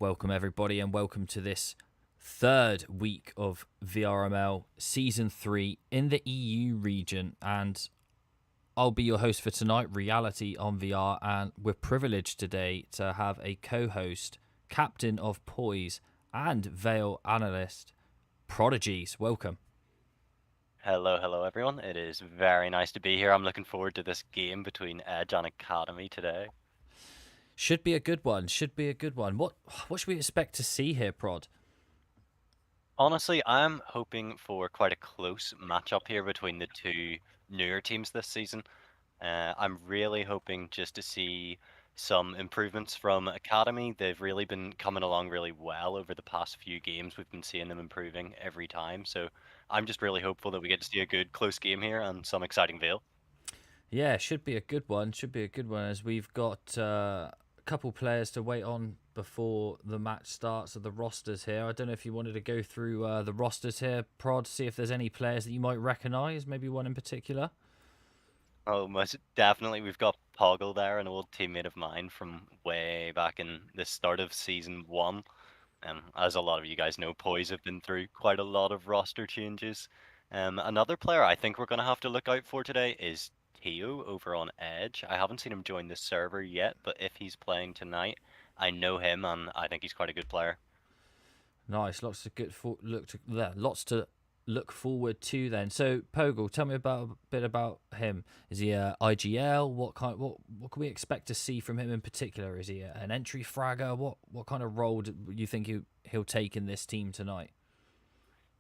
welcome everybody, and welcome to this third week of VRML Season 3 in the EU region. And I'll be your host for tonight, Reality on VR, and we're privileged today to have a co-host, Captain of Poise and VAIL analyst, Prodigies. Welcome. Hello everyone. It is very nice to be here. I'm looking forward to this game between Edge and Akademy today. Should be a good one. What should we expect to see here, Prod? Honestly, I'm hoping for quite a close matchup here between the two newer teams this season. I'm really hoping just to see some improvements from Academy. They've really been coming along really well over the past few games. We've been seeing them improving every time. So I'm just really hopeful that we get to see a good close game here and some exciting Veil. Yeah, should be a good one. As we've got a couple players to wait on before the match starts of the rosters here. I don't know if you wanted to go through the rosters here, Prod, see if there's any players that you might recognise, maybe one in particular. Oh, most definitely. We've got Poggle there, an old teammate of mine from way back in the start of season one. As a lot of you guys know, Poise have been through quite a lot of roster changes. Another player I think we're going to have to look out for today is Teo over on Edge. I haven't seen him join the server yet, but if he's playing tonight, I know him and I think he's quite a good player. Nice, lots to look forward to then. So Poggle, tell me a bit about him. Is he a IGL? What can we expect to see from him in particular? Is he an entry fragger? What kind of role do you think he'll take in this team tonight?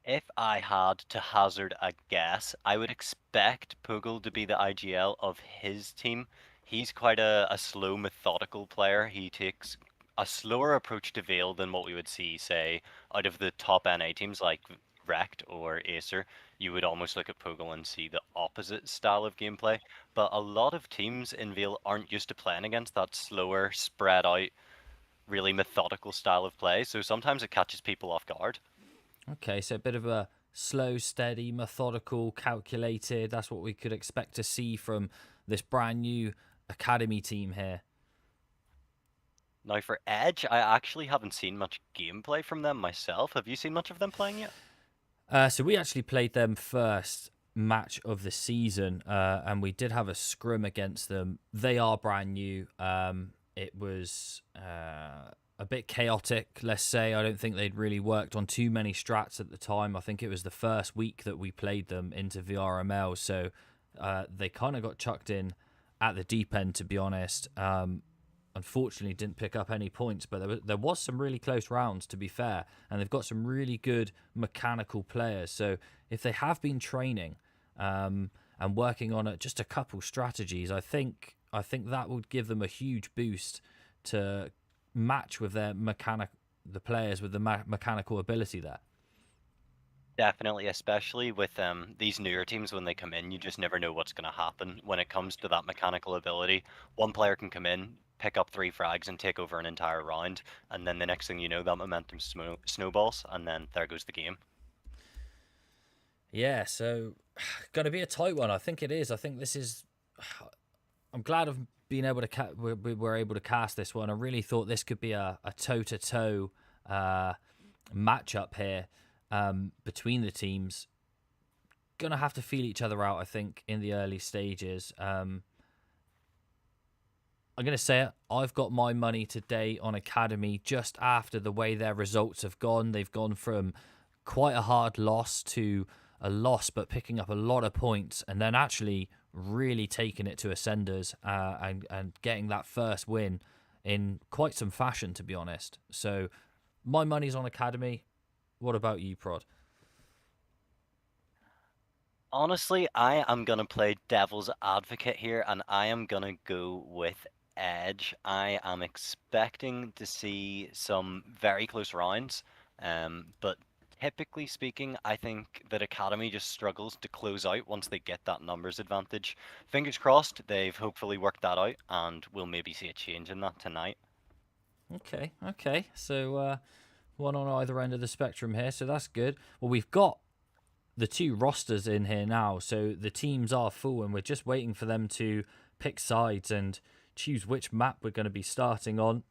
If I had to hazard a guess, I would expect Puggle to be the IGL of his team. He's quite a slow, methodical player. He takes a slower approach to Veil than what we would see, say, out of the top NA teams like Rect or Acer. You would almost look at Puggle and see the opposite style of gameplay. But a lot of teams in Veil aren't used to playing against that slower, spread out, really methodical style of play. So sometimes it catches people off guard. Okay, so a bit of a slow, steady, methodical, calculated. That's what we could expect to see from this brand new Academy team here. Now for Edge, I actually haven't seen much gameplay from them myself. Have you seen much of them playing yet? So we actually played them first match of the season, and we did have a scrim against them. They are brand new. It was a bit chaotic, let's say. I don't think they'd really worked on too many strats at the time. I think it was the first week that we played them into VRML, so they kind of got chucked in at the deep end, to be honest. Unfortunately, didn't pick up any points, but there was some really close rounds, to be fair, and they've got some really good mechanical players. So if they have been training and working on just a couple strategies, I think that would give them a huge boost to match with the players with the mechanical ability there. Definitely, especially with these newer teams when they come in, you just never know what's going to happen when it comes to that mechanical ability. One player can come in, pick up 3 frags, and take over an entire round, and then the next thing you know, that momentum snowballs, and then there goes the game. Yeah, so going to be a tight one. I think it is. I think this is. I'm glad of being able to we were able to cast this one. I really thought this could be a toe-to-toe matchup here between the teams. Gonna have to feel each other out, I think, in the early stages. I'm gonna say it. I've got my money today on Academy just after the way their results have gone. They've gone from quite a hard loss to a loss, but picking up a lot of points, and then actually really taking it to Ascenders and getting that first win in quite some fashion, to be honest. So my money's on Academy. What about you, Prod? Honestly, I am going to play devil's advocate here, and I am going to go with Edge. I am expecting to see some very close rounds, but typically speaking, I think that Academy just struggles to close out once they get that numbers advantage. Fingers crossed, they've hopefully worked that out, and we'll maybe see a change in that tonight. Okay. So one on either end of the spectrum here, so that's good. Well, we've got the two rosters in here now, so the teams are full, and we're just waiting for them to pick sides and choose which map we're going to be starting on.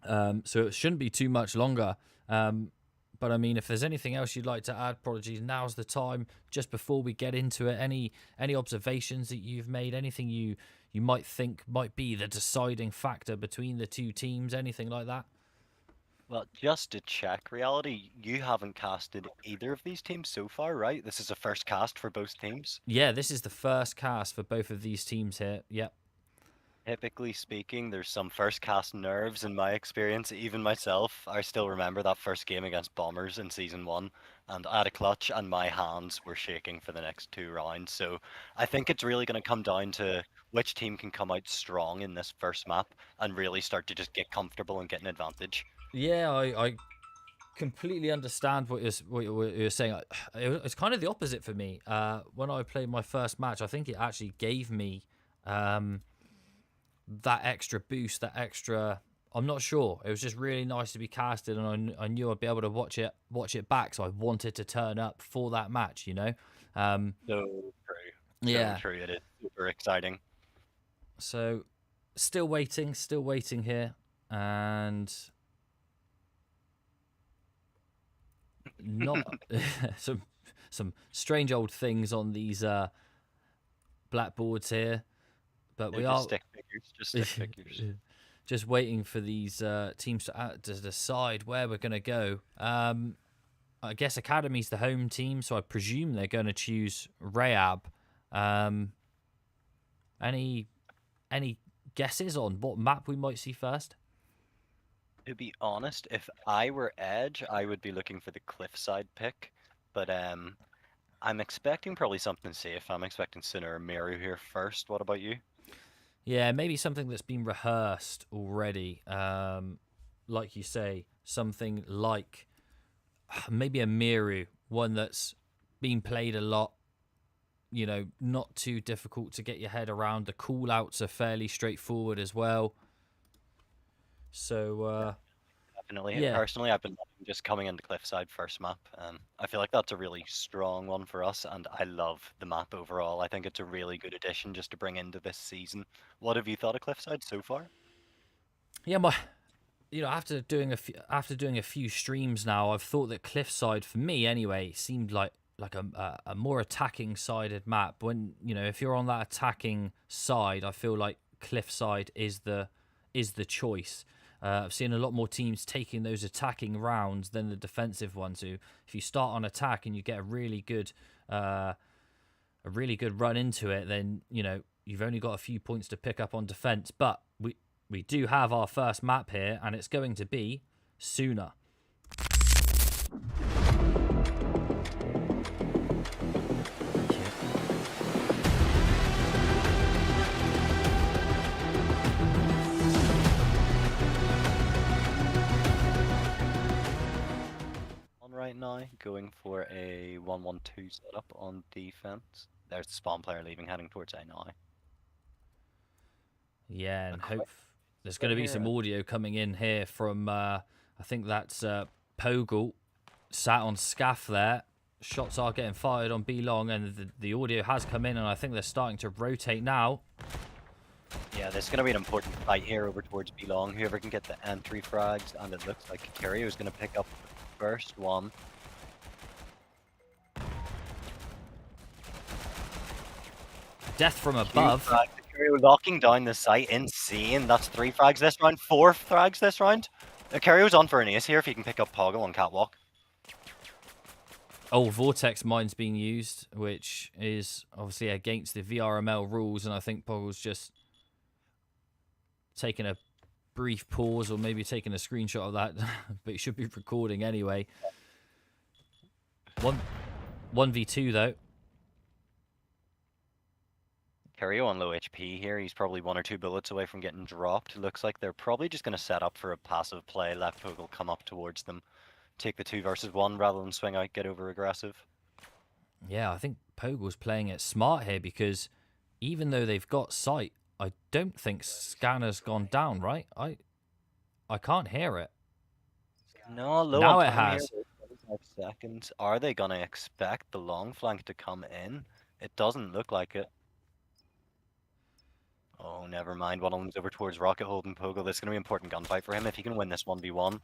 So it shouldn't be too much longer. But I mean, if there's anything else you'd like to add, Prodigy, now's the time. Just before we get into it, any observations that you've made, anything you might think might be the deciding factor between the two teams, anything like that? Well, just to check reality, you haven't casted either of these teams so far, right? This is a first cast for both teams. Yeah, this is the first cast for both of these teams here. Yep. Typically speaking, there's some first cast nerves in my experience. Even myself, I still remember that first game against Bombers in season one, and I had a clutch, and my hands were shaking for the next two rounds. So I think it's really going to come down to which team can come out strong in this first map and really start to just get comfortable and get an advantage. Yeah, I completely understand what you're saying. It's kind of the opposite for me. When I played my first match, I think it actually gave me that extra boost, that extra. I'm not sure. It was just really nice to be casted, and I knew I'd be able to watch it back. So I wanted to turn up for that match. So true. So Yeah. true. It is super exciting. So still waiting here, and not some strange old things on these blackboards here, but They're we just are stick figures, just stick figures. just waiting for these teams to decide where we're going to go. I guess Academy's the home team, so I presume they're going to choose Rayab. Um, any guesses on what map we might see first? To be honest, if I were Edge, I would be looking for the cliffside pick. But I'm expecting probably something safe. I'm expecting Suna or Miru here first. What about you? Yeah, maybe something that's been rehearsed already. Like you say, something like maybe a Miru, one that's been played a lot. Not too difficult to get your head around. The call outs are fairly straightforward as well. So, Definitely. yeah. Personally, I've been loving just coming into cliffside first map. I feel like that's a really strong one for us, and I love the map overall. I think it's a really good addition just to bring into this season. What have you thought of cliffside so far? Yeah, after doing a few streams now, I've thought that Cliffside, for me anyway, seemed like a more attacking sided map. When if you're on that attacking side, I feel like Cliffside is the choice. I've seen a lot more teams taking those attacking rounds than the defensive ones. Who, if you start on attack and you get a really good run into it, then you've only got a few points to pick up on defense. But we do have our first map here, and it's going to be Suna. On right now, going for a 1-1-2 setup on defense. There's the spawn player leaving, heading towards A now. Yeah, A and quick hope there's going to be here. some audio coming in here from I think that's Pogel sat on Scaff there. Shots are getting fired on B long, and the audio has come in, and I think they're starting to rotate now. Yeah, there's going to be an important fight here over towards B-Long. Whoever can get the entry frags, and it looks like Kikiri is going to pick up the first one. Death from above. Kikiri locking down the site, insane. That's 3 frags this round, 4 frags this round. Kikiri was on for an ace here if he can pick up Poggle on Catwalk. Oh, Vortex Mine's being used, which is obviously against the VRML rules, and I think Poggle's just taking a brief pause or maybe taking a screenshot of that, but he should be recording anyway. 1v2 though. Kerio on low HP here. He's probably 1 or 2 bullets away from getting dropped. Looks like they're probably just going to set up for a passive play. Let Poggle come up towards them. Take the 2 versus 1 rather than swing out, get over aggressive. Yeah, I think Pogle's playing it smart here because even though they've got sight, I don't think Scanner's gone down, right? I can't hear it. No, low Now on it time has. here. 25 seconds. Are they going to expect the long flank to come in? It doesn't look like it. Oh, never mind. One of them's over towards Rocket holding Pogo. This is going to be an important gunfight for him if he can win this 1v1.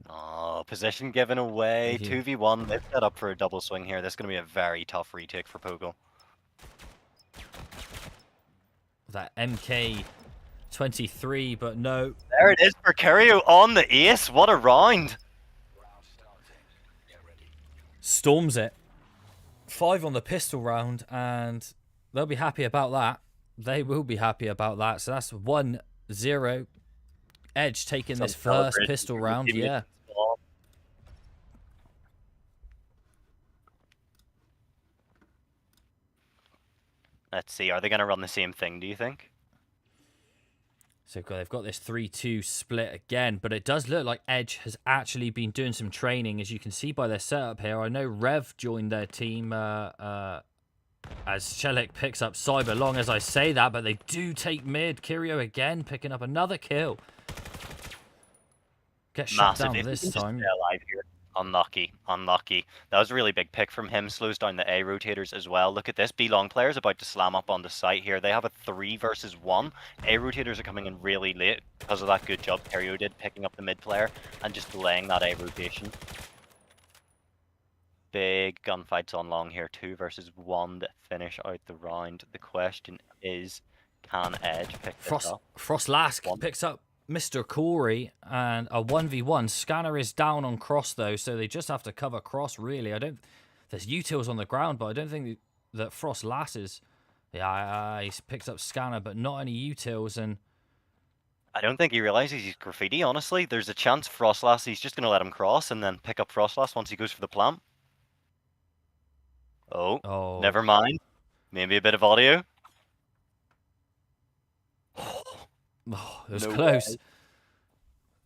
Oh, position given away. 2v1. They've set up for a double swing here. This is going to be a very tough retake for Pogo. That MK23, but no. There it is for Kerio on the ace. What a round. Storms it. 5 on the pistol round, and they'll be happy about that. They will be happy about that. So that's 1-0. Edge taking this first pistol round, yeah. Let's see, are they going to run the same thing, do you think? So they've got this 3-2 split again, but it does look like Edge has actually been doing some training, as you can see by their setup here. I know Rev joined their team as Shelik picks up Cyber long as I say that, but they do take mid. Kirio again picking up another kill. Get shot down this time. Alive here. Unlucky, unlucky. That was a really big pick from him. Slows down the A rotators as well. Look at this. B-Long player's about to slam up on the site here. They have a 3 versus 1. A rotators are coming in really late because of that good job Kerio did picking up the mid player and just delaying that A rotation. Big gunfights on long here. 2 versus 1 to finish out the round. The question is, can Edge pick this up? Frostlask picks up Mr. Corey, and a 1v1. Scanner is down on cross though, so they just have to cover cross really. There's utils on the ground, but I don't think that Frost lasses. Yeah, he picks up Scanner, but not any utils, and I don't think he realizes he's graffiti, honestly. There's a chance Frostlass, he's just going to let him cross and then pick up Frostlass once he goes for the plant. Oh, never mind. Maybe a bit of audio. Oh, it was close.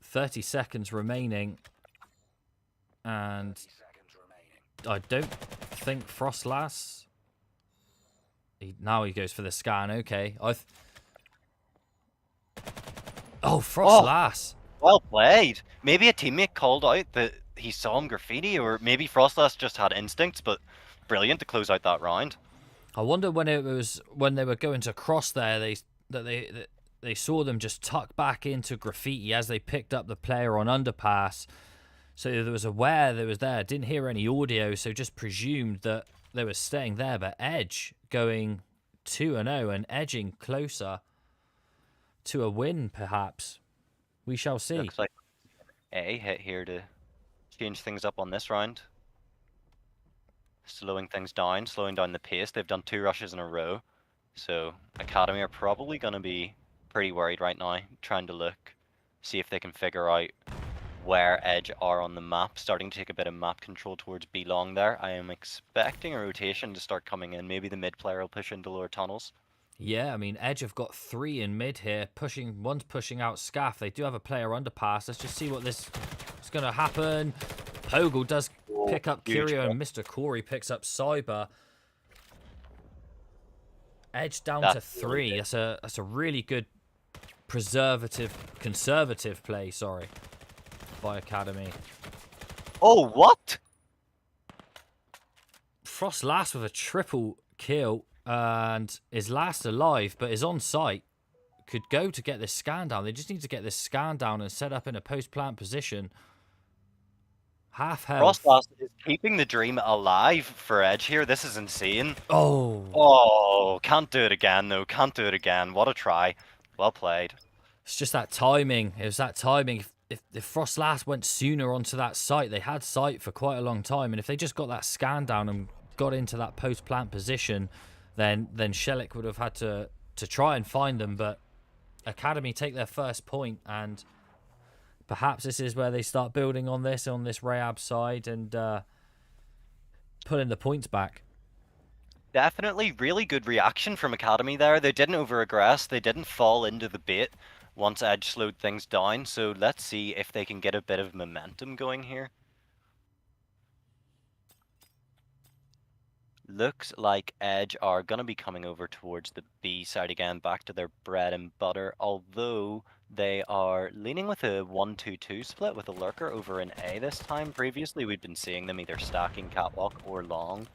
30 seconds remaining. And I don't think Frostlass. Now he goes for the scan. Okay. Frostlass. Well played. Maybe a teammate called out that he saw him graffiti, or maybe Frostlass just had instincts, but brilliant to close out that round. I wonder when they were going to cross there, they saw them just tuck back into graffiti as they picked up the player on underpass. So they was aware they was there. Didn't hear any audio, so just presumed that they were staying there. But Edge going 2-0 and edging closer to a win, perhaps. We shall see. Looks like A hit here to change things up on this round. Slowing things down, slowing down the pace. They've done 2 rushes in a row. So Akademy are probably going to be pretty worried right now, trying to look, see if they can figure out where Edge are on the map, starting to take a bit of map control towards B-Long there. I am expecting a rotation to start coming in. Maybe the mid player will push into lower tunnels. Yeah, I mean, Edge have got 3 in mid here, one's pushing out Scaff. They do have a player underpass. Let's just see what this is going to happen. Pogel does pick up Curio, and Mr. Corey picks up Cyber. Edge down to 3. That's a really good conservative play, sorry, by Akademy. Oh, what? Frost last with a triple kill and is last alive, but is on site. Could go to get this scan down. They just need to get this scan down and set up in a post-plant position. Half health. Frostlass is keeping the dream alive for Edge here. This is insane. Oh, can't do it again, though. Can't do it again. What a try. Well played. It's just that timing. It was that timing. If Frostlass went sooner onto that site, they had sight for quite a long time. And if they just got that scan down and got into that post-plant position, then Shelik would have had to try and find them. But Akademy take their first point, and perhaps this is where they start building on this Rayab side and pulling the points back. Definitely really good reaction from Akademy there. They didn't over-aggress. They didn't fall into the bait once Edge slowed things down. So let's see if they can get a bit of momentum going here. Looks like Edge are going to be coming over towards the B side again, back to their bread and butter, although they are leaning with a 1-2-2 split with a lurker over in A this time. Previously, we'd been seeing them either stacking catwalk or long.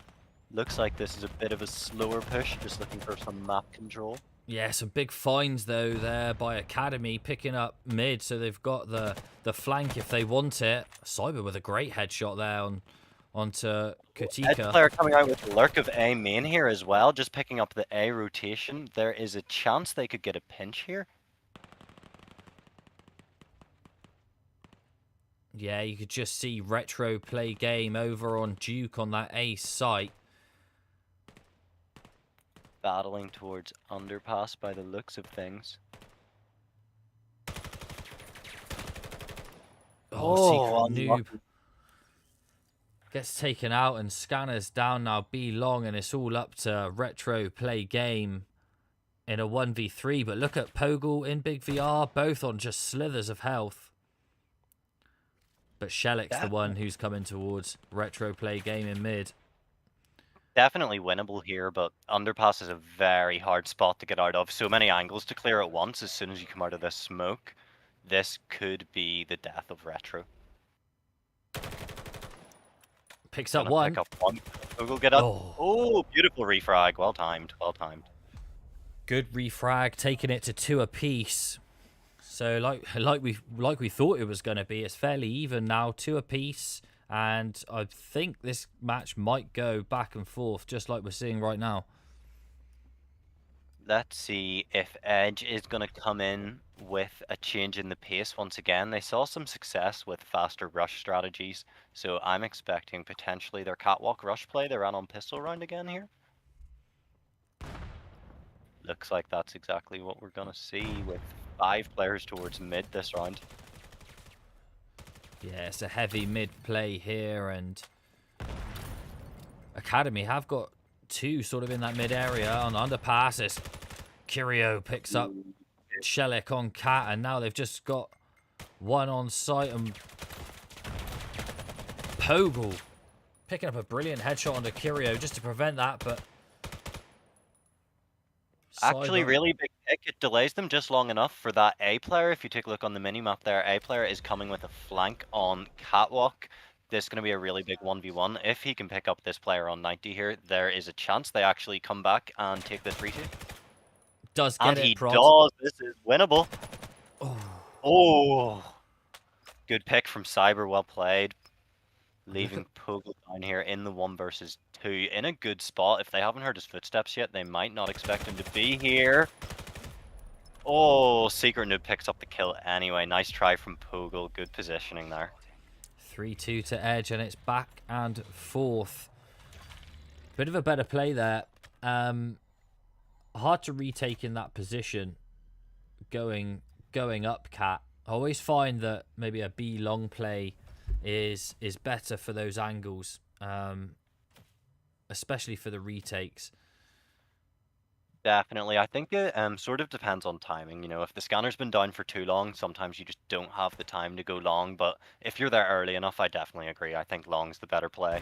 Looks like this is a bit of a slower push, just looking for some map control. Yeah, some big finds though there by Academy picking up mid, so they've got the flank if they want it. Cyber with a great headshot there onto Edge Katika. player coming out with the lurk of A main here as well, just picking up the A rotation. There is a chance they could get a pinch here. Yeah, you could just see Retro play game over on Duke on that A site. Battling towards underpass by the looks of things. Oh, Secret Noob unlucky. gets taken out and Scanner's down now B long, and it's all up to Retro play game in a 1v3. But look at Pogel in Big VR, both on just slithers of health. But Shellick's the one who's coming towards Retro play game in mid. Definitely winnable here, but underpass is a very hard spot to get out of. So many angles to clear at once as soon as you come out of this smoke. This could be the death of Retro. Picks up one. Pick up one. Google get up. Oh, beautiful refrag. Well timed. Well timed. Good refrag, taking it to 2 apiece. So like we thought it was going to be, it's fairly even now, 2 apiece. And I think this match might go back and forth, just like we're seeing right now. Let's see if Edge is going to come in with a change in the pace once again. They saw some success with faster rush strategies, so I'm expecting potentially their catwalk rush play they ran on pistol round again here. Looks like that's exactly what we're going to see with 5 players towards mid this round. Yeah, it's a heavy mid play here, and Academy have got 2 sort of in that mid area on underpasses. Curio picks up Shellick on Cat, and now they've just got 1 on site, and Pogel picking up a brilliant headshot onto Curio just to prevent that, but Actually, really big pick. It delays them just long enough for that A player. If you take a look on the minimap there, A player is coming with a flank on Catwalk. This is going to be a really big 1v1. If he can pick up this player on 90 here, there is a chance they actually come back and take the 3-2. Does get and it, he Prod. does. This is winnable. Oh. Oh. Good pick from Cyber. Well played. Leaving Pogel down here in the 1 versus 2 in a good spot. If they haven't heard his footsteps yet, they might not expect him to be here. Oh, Secret Noob picks up the kill anyway. Nice try from Pogel. Good positioning there. 3-2 to Edge, and it's back and forth. Bit of a better play there. Hard to retake in that position going up Cat. I always find that maybe a B long play is better for those angles, especially for the retakes. Definitely. I think it sort of depends on timing. You know, if the scanner's been down for too long, sometimes you just don't have the time to go long. But if you're there early enough, I definitely agree. I think long's the better play.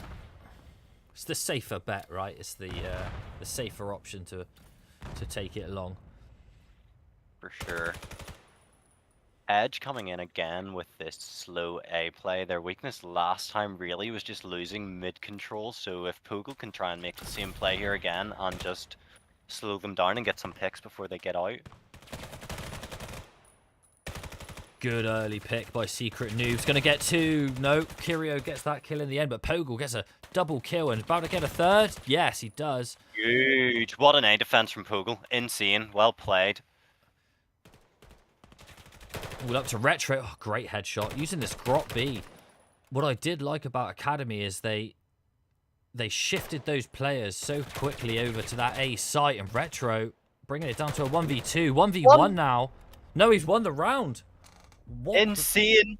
It's the safer bet, right? It's the safer option to take it long. For sure. Edge coming in again with this slow A play. Their weakness last time really was just losing mid control. So if Pogel can try and make the same play here again and just slow them down and get some picks before they get out. Good early pick by Secret Noob's going to get 2. No, Curio gets that kill in the end, but Pogel gets a double kill and about to get a 3rd. Yes, he does. Huge. What an A defense from Pogel. Insane. Well played. All up to Retro. Oh, great headshot. Using this Grot B. What I did like about Academy is they shifted those players so quickly over to that A site, and Retro bringing it down to a 1v2. 1v1 now. No, he's won the round. What? Insane.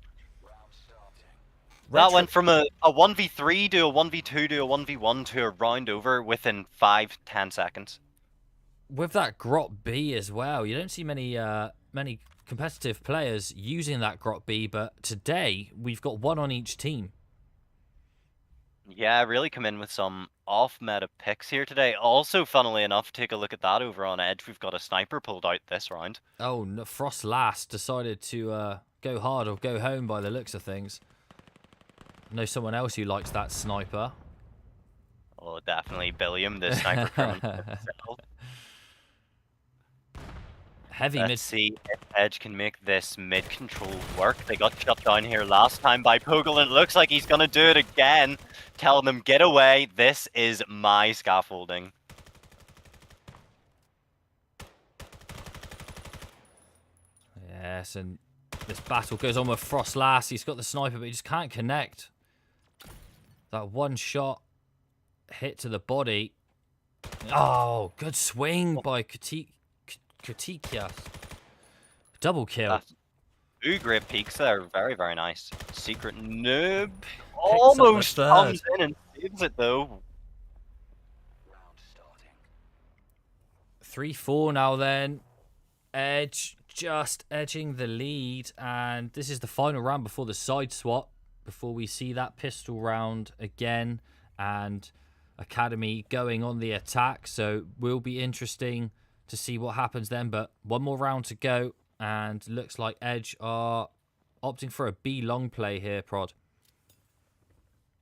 Retro... That went from a 1v3 to a 1v2 to a 1v1 to a round over within 5-10 seconds. With that Grot B as well. You don't see many competitive players using that Grot B, but today we've got 1 on each team. Yeah, really come in with some off-meta picks here today. Also, funnily enough, take a look at that over on Edge. We've got a sniper pulled out this round. Oh, no, Frost Last decided to go hard or go home by the looks of things. I know someone else who likes that sniper. Oh, definitely Billiam, the sniper criminal himself. Heavy Let's mid. see if Edge can make this mid control work. They got shut down here last time by Pugel, and it looks like he's gonna do it again. Telling them, get away, this is my scaffolding. Yes, and this battle goes on with Frost last. He's got the sniper, but he just can't connect. That one shot hit to the body. Oh, good swing by Katikia. Double kill. Two great peaks there. Very, very nice. Secret noob. Picks up the Almost third. comes in and saves it, though. 3-4 now then. Edge just edging the lead. And this is the final round before the side swap. Before we see that pistol round again. And Akademy going on the attack. So will be interesting to see what happens then. But one more round to go. And looks like Edge are opting for a B long play here, Prod. To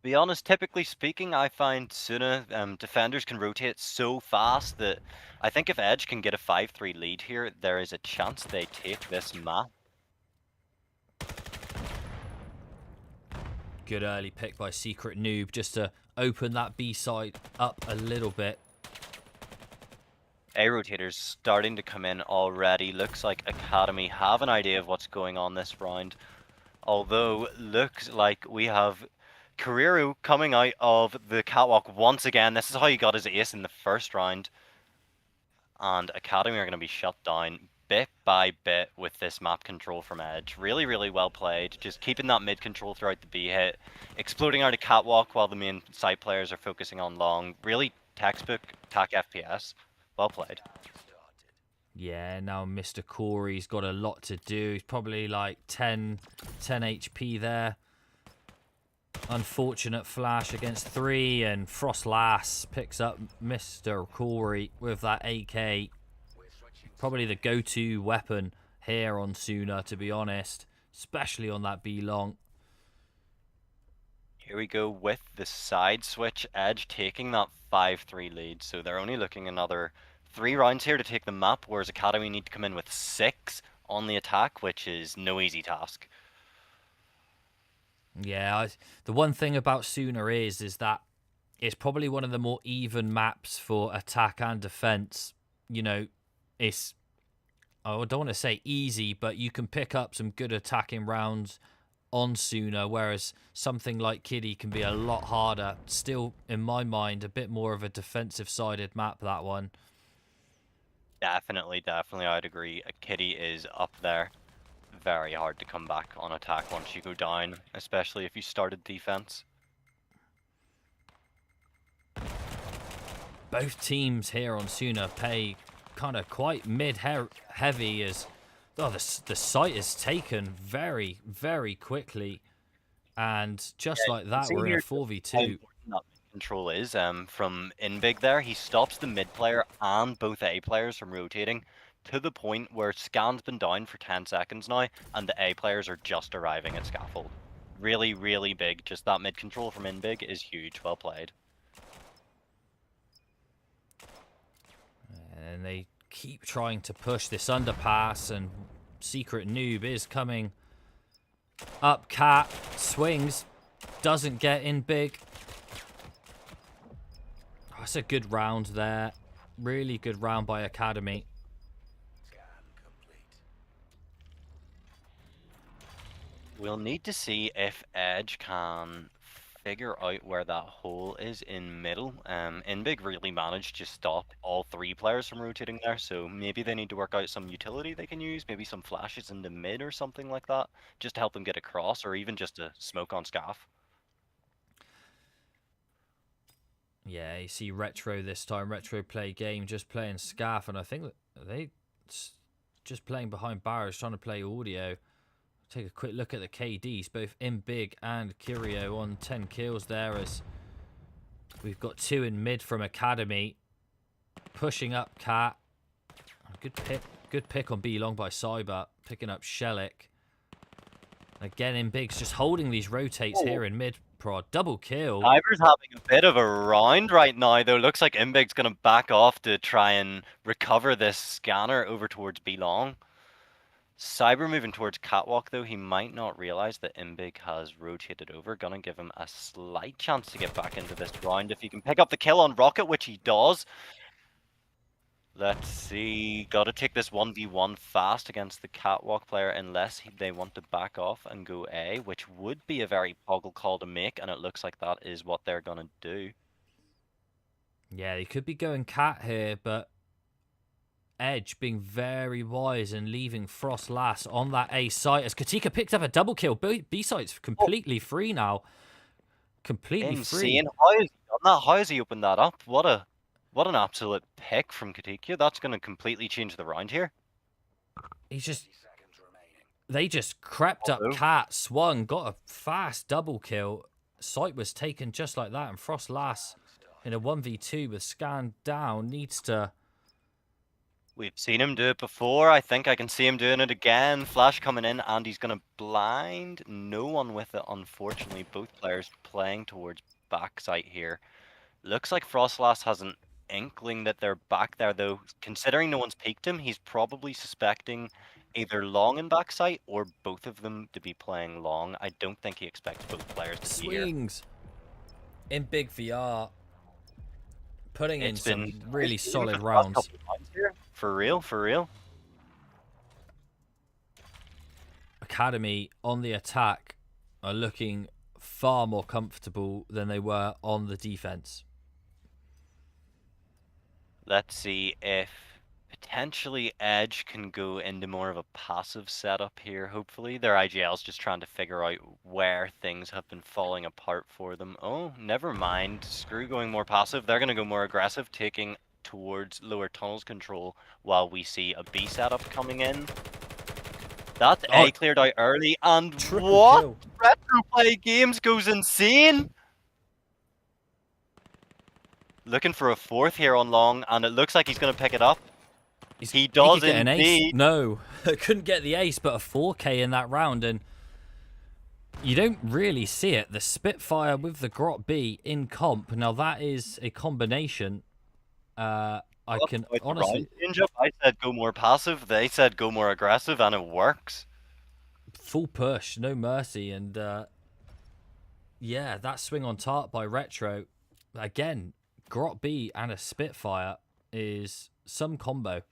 be honest, typically speaking, I find Suna defenders can rotate so fast that I think if Edge can get a 5-3 lead here, there is a chance they take this map. Good early pick by Secret Noob just to open that B side up a little bit. A rotators starting to come in already. Looks like Akademy have an idea of what's going on this round. Although, looks like we have Miru coming out of the catwalk once again. This is how he got his ace in the first round. And Akademy are going to be shut down bit by bit with this map control from Edge. Really, really well played. Just keeping that mid control throughout the B hit. Exploding out a catwalk while the main side players are focusing on long. Really textbook attack FPS. Well played. Yeah, now Mr. Corey's got a lot to do. He's probably like 10 HP there. Unfortunate flash against 3, and Frost Lass picks up Mr. Corey with that AK. Probably the go-to weapon here on Suna, to be honest. Especially on that B long. Here we go with the side switch. Edge taking that 5-3 lead. So they're only looking another 3 rounds here to take the map, whereas Akademy need to come in with 6 on the attack, which is no easy task. Yeah, the one thing about Suna is that it's probably one of the more even maps for attack and defense. You know, it's, I don't want to say easy, but you can pick up some good attacking rounds on Suna, whereas something like Kitty can be a lot harder. Still, in my mind, a bit more of a defensive-sided map, that one. Definitely, I'd agree. A Kitty is up there. Very hard to come back on attack once you go down, especially if you started defense. Both teams here on Suna pay kind of quite mid-heavy as the site is taken very, very quickly. And just like that, we're in a 4v2. Control is from Inbig there. He stops the mid player and both A players from rotating to the point where scan's been down for 10 seconds now and the A players are just arriving at scaffold. Really, really big. Just that mid control from Inbig is huge. Well played. And they keep trying to push this underpass, and Secret Noob is coming up. Cat swings, doesn't get in big. Oh, that's a good round there. Really good round by Akademy. We'll need to see if Edge can figure out where that hole is in middle. Inbig really managed to stop all 3 players from rotating there, so maybe they need to work out some utility they can use, maybe some flashes in the mid or something like that, just to help them get across, or even just to smoke on scaff. Yeah, you see Retro this time. Retro play game, just playing scaff, and I think that they just playing behind barriers, trying to play audio. Take a quick look at the KDs, both Inbig and Curio on 10 kills there, as we've got 2 in mid from Akademy. Pushing up Cat. Good pick on B long by Cyber, picking up Shellick. Again, Inbig's just holding these rotates here in mid prod. Double kill. Ivor's having a bit of a round right now, though. Looks like Imbig's going to back off to try and recover this scanner over towards B-Long. Cyber moving towards Catwalk, though. He might not realize that Imbig has rotated over. Gonna give him a slight chance to get back into this round if he can pick up the kill on Rocket, which he does. Let's see. Gotta take this 1v1 fast against the Catwalk player unless they want to back off and go A, which would be a very Poggle call to make, and it looks like that is what they're gonna do. Yeah, he could be going Cat here, but Edge being very wise and leaving Frost last on that A site as Katika picked up a double kill. B site's completely free now. Completely free. Insane. How has he done that? How has he opened that up? What an absolute pick from Katika. That's going to completely change the round here. They just crept up Cat, swung, got a fast double kill. Site was taken just like that, and Frost last in a 1v2 with Scan down needs to... We've seen him do it before. I think I can see him doing it again. Flash coming in, and he's going to blind. No one with it, unfortunately. Both players playing towards backside here. Looks like Frostlass has an inkling that they're back there, though. Considering no one's peeked him, he's probably suspecting either long and backside or both of them to be playing long. I don't think he expects both players to be here. Swings in big VR. Putting in some really solid rounds. For real, for real. Akademy on the attack are looking far more comfortable than they were on the defense. Let's see if potentially Edge can go into more of a passive setup here, hopefully. Their IGL's just trying to figure out where things have been falling apart for them. Oh, never mind. Screw going more passive. They're going to go more aggressive, taking towards lower tunnels control while we see a B setup coming in. That's A cleared out early, and what? Retro Play Games goes insane! Looking for a fourth here on long, and it looks like he's going to pick it up. He does indeed. No, couldn't get the ace, but a 4K in that round, and you don't really see it. The Spitfire with the Grot B in comp. Now that is a combination. I can honestly. I said go more passive. They said go more aggressive, and it works. Full push, no mercy, and yeah, that swing on tart by Retro again. Grot B and a Spitfire is some combo.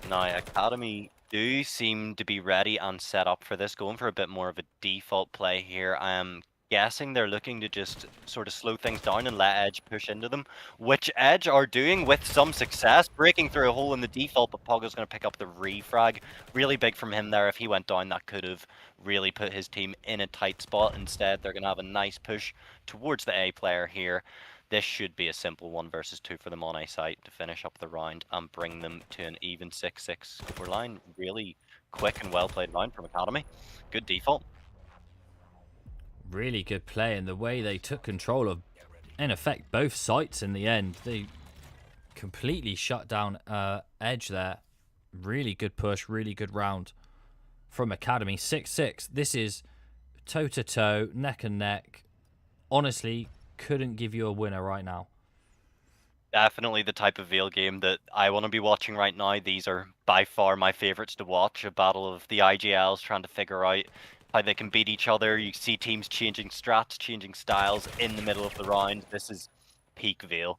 Now, Akademy do seem to be ready and set up for this, going for a bit more of a default play here. I am guessing they're looking to just sort of slow things down and let Edge push into them, which Edge are doing with some success, breaking through a hole in the default, but Poggo's going to pick up the refrag. Really big from him there. If he went down, that could have really put his team in a tight spot. Instead, they're going to have a nice push towards the A player here. This should be a simple 1 versus 2 for them on A site to finish up the round and bring them to an even 6-6 scoreline. Really quick and well played round from Akademy. Good default. Really good play, and the way they took control of, in effect, both sites in the end. They completely shut down Edge there. Really good push, really good round from Akademy. 6-6. This is toe-to-toe, neck and neck. Honestly, couldn't give you a winner right now. Definitely the type of VAIL game that I want to be watching right now. These are by far my favorites to watch. A battle of the IGLs trying to figure out how they can beat each other. You see teams changing strats, changing styles in the middle of the round. This is peak VAIL.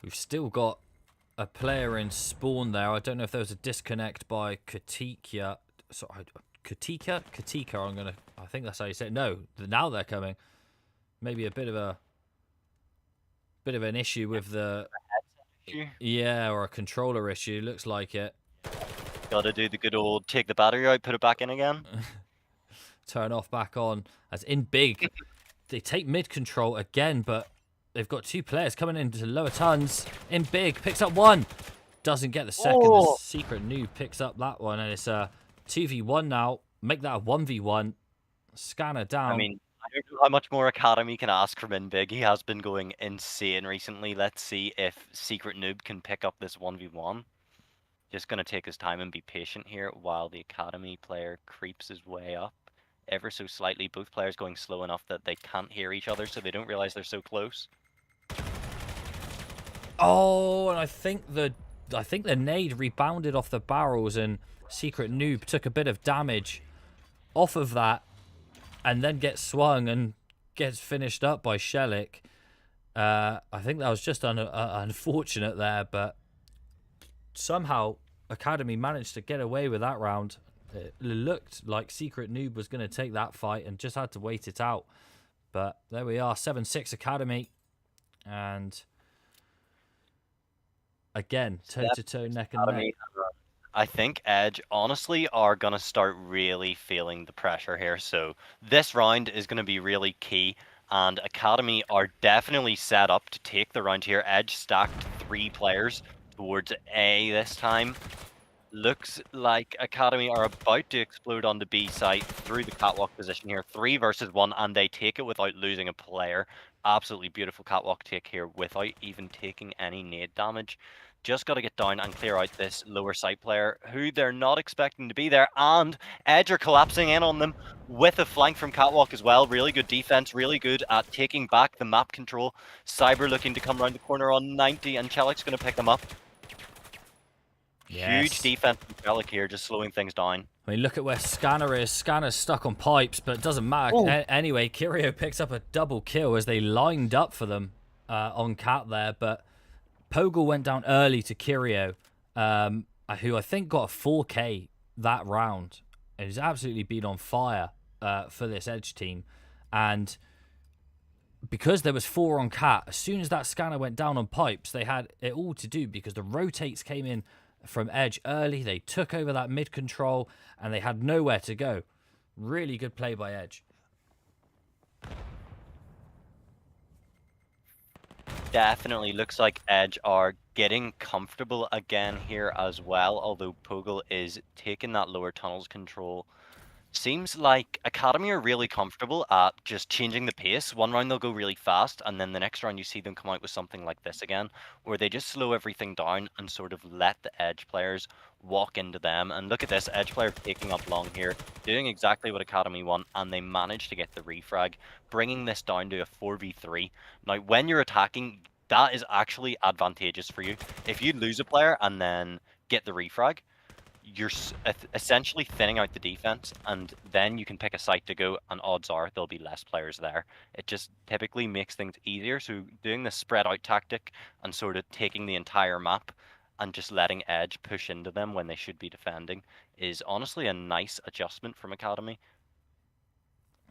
We've still got a player in spawn there. I don't know if there was a disconnect by Katika. Sorry, Katika? I think that's how you say it. No, now they're coming. Maybe a bit of an issue with the... Yeah, or a controller issue. Looks like it. Gotta do the good old take the battery out, put it back in again. Turn off, back on. As in big. They take mid control again, but they've got 2 players coming into lower tons. In big, picks up 1. Doesn't get the second. The secret noob picks up that one, and it's a 2v1 now. Make that a 1v1. Scanner down. I mean, I don't know how much more Akademy can ask from Inbig. He has been going insane recently. Let's see if Secret Noob can pick up this 1v1. Just going to take his time and be patient here while the Academy player creeps his way up ever so slightly. Both players going slow enough that they can't hear each other, so they don't realize they're so close. Oh, and I think the nade rebounded off the barrels, and Secret Noob took a bit of damage off of that, and then gets swung and gets finished up by Shelik. I think that was just unfortunate there, but somehow Academy managed to get away with that round. It looked like Secret Noob was going to take that fight and just had to wait it out. But there we are, 7-6 Academy. And again, toe-to-toe, neck and neck. I think Edge, honestly, are going to start really feeling the pressure here. So this round is going to be really key. And Academy are definitely set up to take the round here. Edge stacked 3 players towards A this time. Looks like Academy are about to explode on the B site through the catwalk position here. 3 versus 1, and they take it without losing a player. Absolutely beautiful catwalk take here without even taking any nade damage. Just got to get down and clear out this lower site player who they're not expecting to be there. And Edge are collapsing in on them with a flank from catwalk as well. Really good defense, really good at taking back the map control. Cyber looking to come around the corner on 90, and Chelik's going to pick them up. Yes. Huge defense from Chelik here, just slowing things down. I mean, look at where Scanner is. Scanner's stuck on pipes, but it doesn't matter. Anyway, Kirio picks up a double kill as they lined up for them on Cat there, but Pogel went down early to Kirio, who I think got a 4K that round. And he's absolutely been on fire for this Edge team. And because there was 4 on Cat, as soon as that Scanner went down on pipes, they had it all to do because the rotates came in from Edge early. They took over that mid control and they had nowhere to go. Really good play by Edge. Definitely looks like Edge are getting comfortable again here as well, although Pogel is taking that lower tunnels control. Seems like Academy are really comfortable at just changing the pace. One round they'll go really fast, and then the next round you see them come out with something like this again, where they just slow everything down and sort of let the Edge players walk into them. And look at this, Edge player taking up long here, doing exactly what Academy want, and they managed to get the refrag, bringing this down to a 4v3. Now, when you're attacking, that is actually advantageous for you. If you lose a player and then get the refrag, you're essentially thinning out the defense, and then you can pick a site to go, and odds are there'll be less players there. It just typically makes things easier. So doing the spread out tactic and sort of taking the entire map and just letting Edge push into them when they should be defending is honestly a nice adjustment from Academy.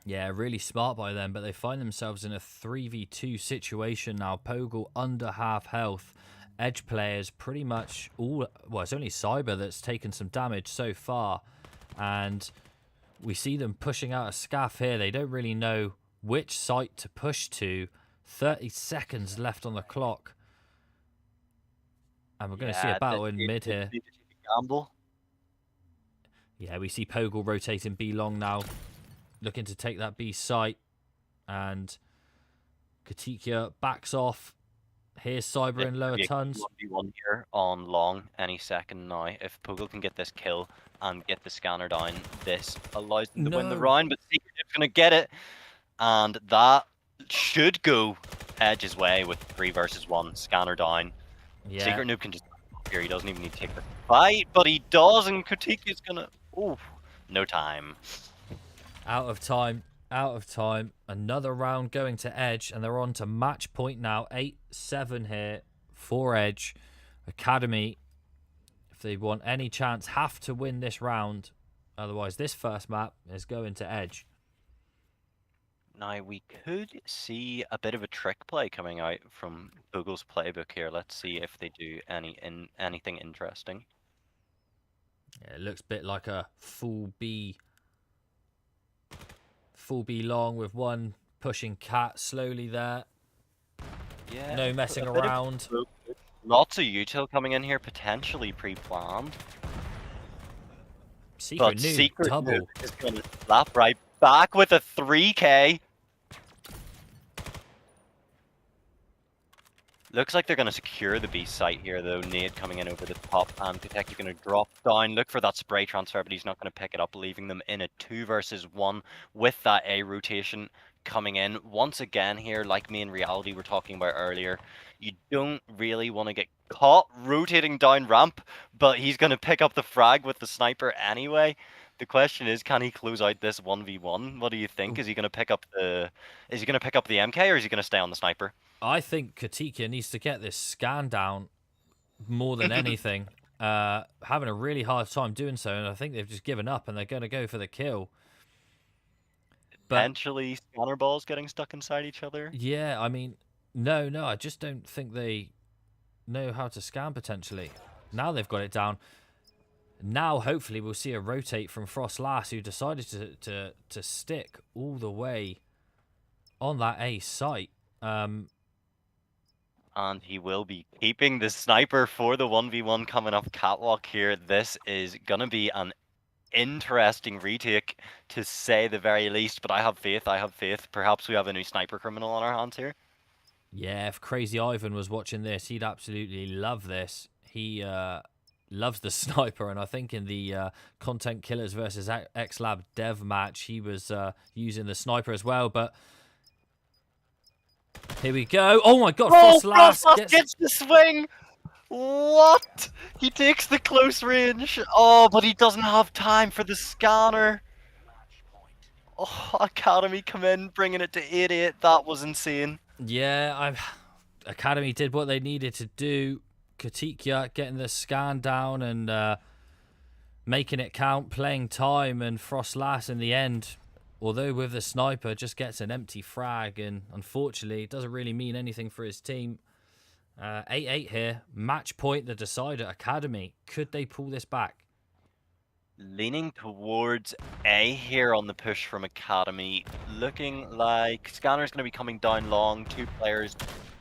Yeah, really smart by them, but they find themselves in a 3v2 situation now. Pogel under half health. Edge players pretty much all... Well, it's only Cyber that's taken some damage so far. And we see them pushing out a scaff here. They don't really know which site to push to. 30 seconds left on the clock. And we're going to see a battle in mid here. Gamble. Yeah, we see Pogel rotating B long now. Looking to take that B site. And Katikia backs off. Here's Cyber in lower tons. 1v1 here on long any second now. If Pogel can get this kill and get the scanner down, this allows them to win the round, but Secret's going to get it. And that should go Edge's way with 3 versus 1. Scanner down. Yeah. Secret Noob can just here. He doesn't even need to take the fight, but he does, and Katikia's going to... Oh, no time. Out of time. Out of time. Another round going to Edge, and they're on to match point now. 8-7 here for Edge. Academy, if they want any chance, have to win this round. Otherwise, this first map is going to Edge. Now, we could see a bit of a trick play coming out from Google's playbook here. Let's see if they do anything interesting. Yeah, it looks a bit like a full B long with one pushing Cat slowly there. Yeah. No messing around. Lots of util coming in here, potentially pre-planned. Secret Noob is going to slap right back with a 3K. Looks like they're going to secure the B site here, though. Nade coming in over the top, and Koteki going to drop down. Look for that spray transfer, but he's not going to pick it up, leaving them in a 2 versus 1 with that A rotation coming in. Once again here, like me in reality were talking about earlier, you don't really want to get caught rotating down ramp, but he's going to pick up the frag with the sniper anyway. The question is, can he close out this 1v1? What do you think? Is he going to pick up the MK, or is he going to stay on the sniper? I think Katika needs to get this scan down more than anything. Having a really hard time doing so, and I think they've just given up and they're going to go for the kill. Potentially scanner balls getting stuck inside each other. Yeah, I mean, no, I just don't think they know how to scan potentially. Now they've got it down. Now, hopefully, we'll see a rotate from Frost Lass, who decided to stick all the way on that A site. And he will be keeping the sniper for the 1v1 coming up catwalk here. This is going to be an interesting retake, to say the very least, but I have faith. Perhaps we have a new sniper criminal on our hands here. Yeah, if Crazy Ivan was watching this, he'd absolutely love this. He loves the sniper, and I think in the Content Killers versus XLab dev match, he was using the sniper as well, but here we go. Oh my god, Frost Lass gets the swing! What? He takes the close range. Oh, but he doesn't have time for the scanner. Oh, Academy come in, bringing it to 88. That was insane. Yeah, Academy did what they needed to do. Katikya getting the scan down and making it count, playing time, and Frost Lass in the end, although with the sniper, just gets an empty frag, and unfortunately, it doesn't really mean anything for his team. 8-8 here. Match point, the decider. Academy. Could they pull this back? Leaning towards A here on the push from Academy. Looking like Scanner's going to be coming down long. 2 players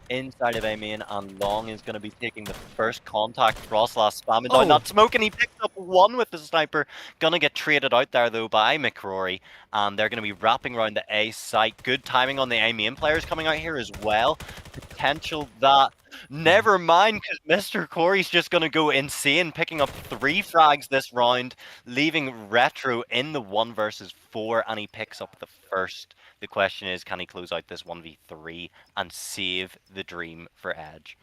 inside of A main, and Long is going to be taking the first contact. Frost Lass spamming down that smoke, and he picked up 1 with the sniper. Gonna get traded out there though by McCrory, and they're going to be wrapping around the A site. Good timing on the A main players coming out here as well. Potential that. Never mind, because Mr. Corey's just going to go insane, picking up 3 frags this round, leaving Retro in the 1 versus 4, and he picks up the first. The question is, can he close out this 1v3 and save the dream for Edge?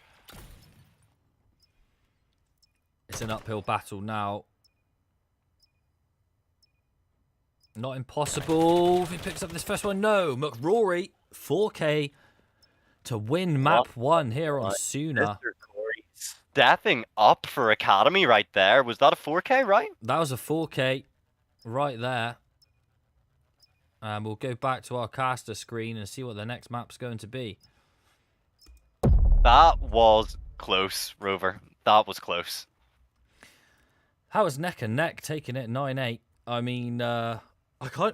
It's an uphill battle now. Not impossible. If he picks up this first one, no. McRory, 4K to win map 1 here on Suna. Mr. Corey stepping up for Academy right there. Was that a 4K, right? That was a 4K right there. And we'll go back to our caster screen and see what the next map's going to be. That was close, Rover. That was close. That was neck and neck, taking it 9-8. I mean,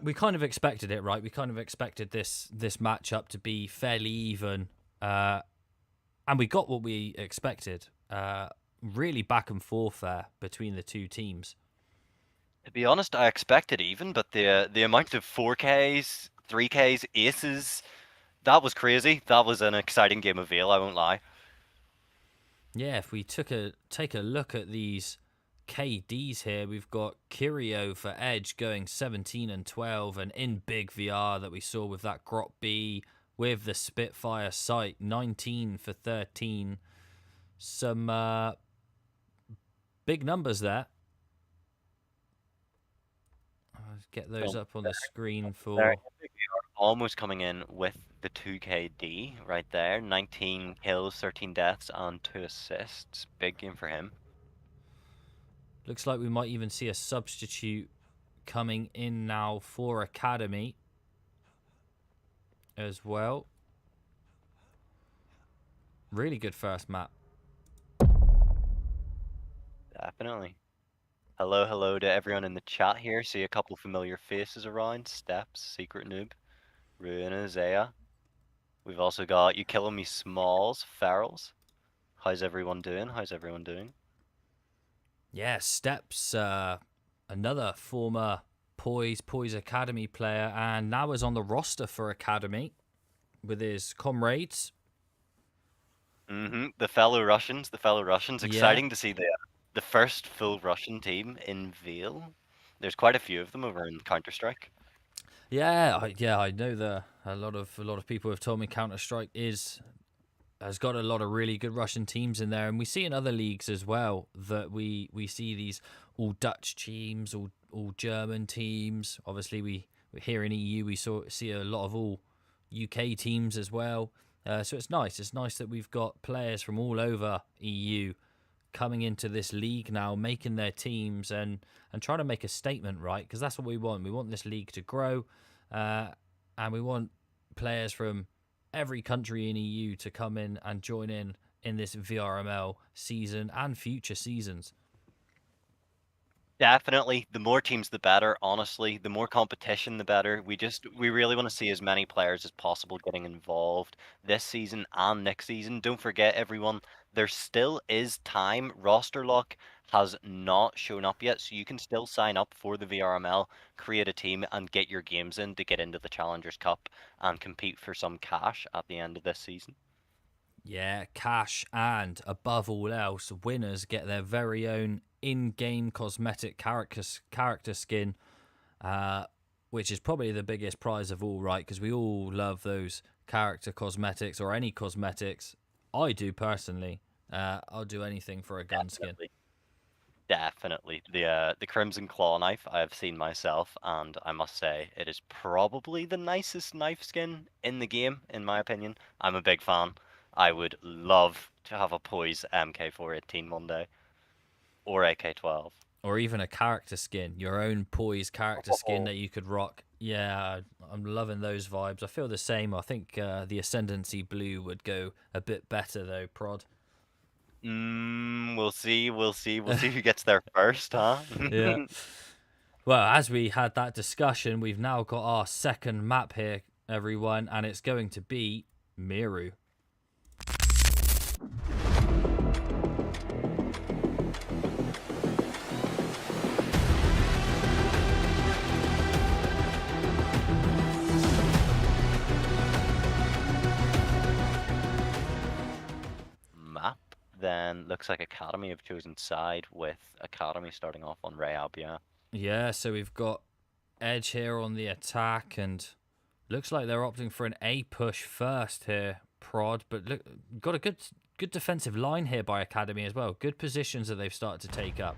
we kind of expected it, right? We kind of expected this matchup to be fairly even. And we got what we expected. Really back and forth there between the two teams. To be honest, I expected even, but the amount of 4Ks, 3Ks, aces, that was crazy. That was an exciting game of VAIL, I won't lie. Yeah, if we take a look at these KDs here, we've got Kirio for Edge going 17 and 12, and in big VR that we saw with that Grot B with the Spitfire sight, 19 for 13. Some big numbers there. I'll get those up on the screen for... They're almost coming in with the 2KD right there. 19 kills, 13 deaths, and 2 assists. Big game for him. Looks like we might even see a substitute coming in now for Academy as well. Really good first map. Definitely. Hello to everyone in the chat here. See a couple familiar faces around. Steps, Secret Noob, Ruina, Zaya. We've also got You Killing Me Smalls, Ferals. How's everyone doing? Yeah, Steps, another former Poise Academy player, and now is on the roster for Academy with his comrades. The fellow Russians, the fellow Russians. Yeah, Exciting to see the first full Russian team in VAIL. There's quite a few of them over in Counter-Strike. yeah, I know a lot of people have told me Counter Strike has got a lot of really good Russian teams in there, and we see in other leagues as well that we see these all Dutch teams, all German teams. Obviously, we here in EU we see a lot of all UK teams as well. So it's nice. It's nice that we've got players from all over EU coming into this league now, making their teams and trying to make a statement, right? Because that's what we want. We want this league to grow, uh, and we want players from every country in EU to come in and join in this VRML season and future seasons. Definitely, the more teams, the better. Honestly, the more competition, the better. We really want to see as many players as possible getting involved this season and next season. Don't forget, everyone, there still is time. Roster lock has not shown up yet, so you can still sign up for the VRML, create a team, and get your games in to get into the Challengers Cup and compete for some cash at the end of this season. Yeah, cash, and above all else, winners get their very own in-game cosmetic character skin, which is probably the biggest prize of all, right? Because we all love those character cosmetics or any cosmetics. I do personally. I'll do anything for a gun skin. Definitely. Definitely. The Crimson Claw knife I have seen myself, and I must say it is probably the nicest knife skin in the game, in my opinion. I'm a big fan. I would love to have a Poise MK418 one day, or AK-12. Or even a character skin, your own poise character skin that you could rock. Yeah, I'm loving those vibes. I feel the same. I think the Ascendancy Blue would go a bit better though, Prod. We'll see, we'll see, we'll see who gets there first, huh? Yeah. Well, as we had that discussion, we've now got our second map here, everyone, and it's going to be Miru. Map. Then looks like Academy have chosen side with Academy starting off on Ray Albion. Yeah, so we've got Edge here on the attack, and looks like they're opting for an A push first here, Prod. But look, got a good defensive line here by Academy as well. Good positions that they've started to take up.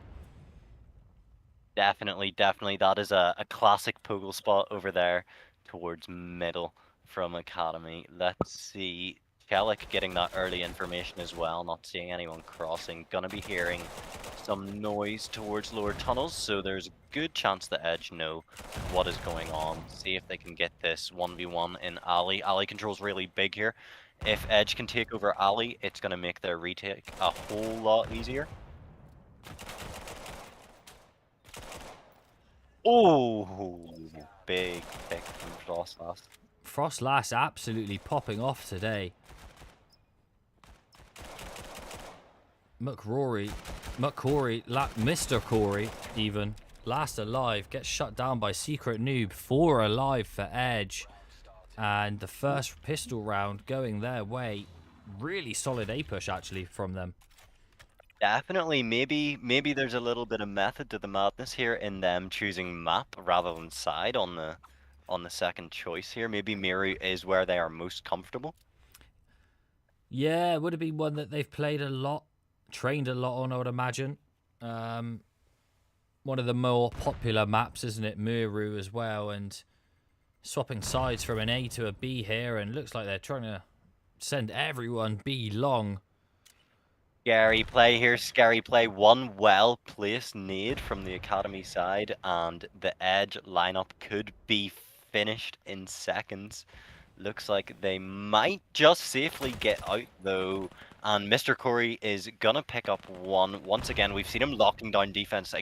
Definitely, definitely. That is a classic Puggle spot over there towards middle from Academy. Let's see. Kellic getting that early information as well, not seeing anyone crossing. Gonna be hearing some noise towards lower tunnels, so there's a good chance the Edge know what is going on. See if they can get this 1v1 in Alley. Alley control's really big here. If Edge can take over Alley, it's gonna make their retake a whole lot easier. Oh, big pick from Frostlass. Frostlass absolutely popping off today. McCrory, Mr. Corey, even last alive, gets shut down by Secret Noob. 4 alive for Edge, and the first pistol round going their way. Really solid A push actually from them. Definitely, maybe there's a little bit of method to the madness here in them choosing map rather than side on the second choice here. Maybe Miru is where they are most comfortable. Yeah, it would have been one that they've played a lot, trained a lot on, I would imagine. One of the more popular maps, isn't it? Miru as well, and swapping sides from an A to a B here, and looks like they're trying to send everyone B long. Scary play here, scary play. One well-placed nade from the Academy side, and the Edge lineup could be finished in seconds. Looks like they might just safely get out, though. And Mr. Corey is going to pick up one. Once again, we've seen him locking down defense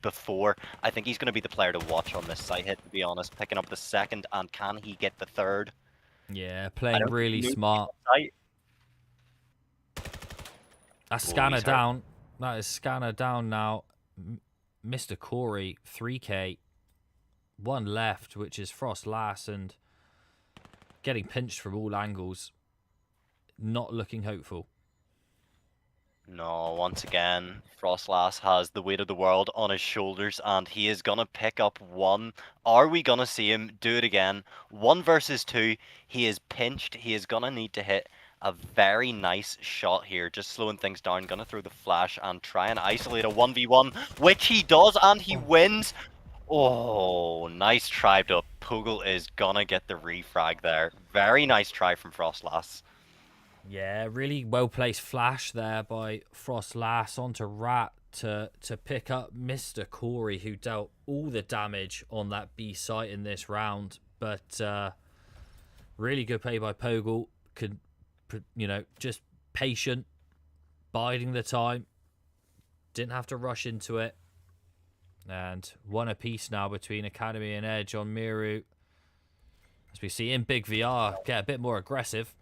before. I think he's going to be the player to watch on this site hit, to be honest. Picking up the second, and can he get the third? Yeah, I playing don't think really he knows smart. site. That's Oh, Scanner he's hurt. down. That is Scanner down now. Mr. Corey, 3k. One left, which is Frost Lass, and getting pinched from all angles. Not looking hopeful. No, once again, Frostlass has the weight of the world on his shoulders, and he is gonna pick up one. Are we gonna see him do it again? 1 versus 2. He is pinched. He is gonna need to hit a very nice shot here, just slowing things down. Gonna throw the flash and try and isolate a 1v1, which he does, and he wins. Oh, nice try, but Pugel is gonna get the refrag there. Very nice try from Frostlass. Yeah, really well placed flash there by Frost Lass onto Rat to pick up Mr. Corey, who dealt all the damage on that B site in this round. But really good play by Pogel. Could, just patient, biding the time. Didn't have to rush into it. And one apiece now between Academy and Edge on Miru. As we see in Big VR get a bit more aggressive.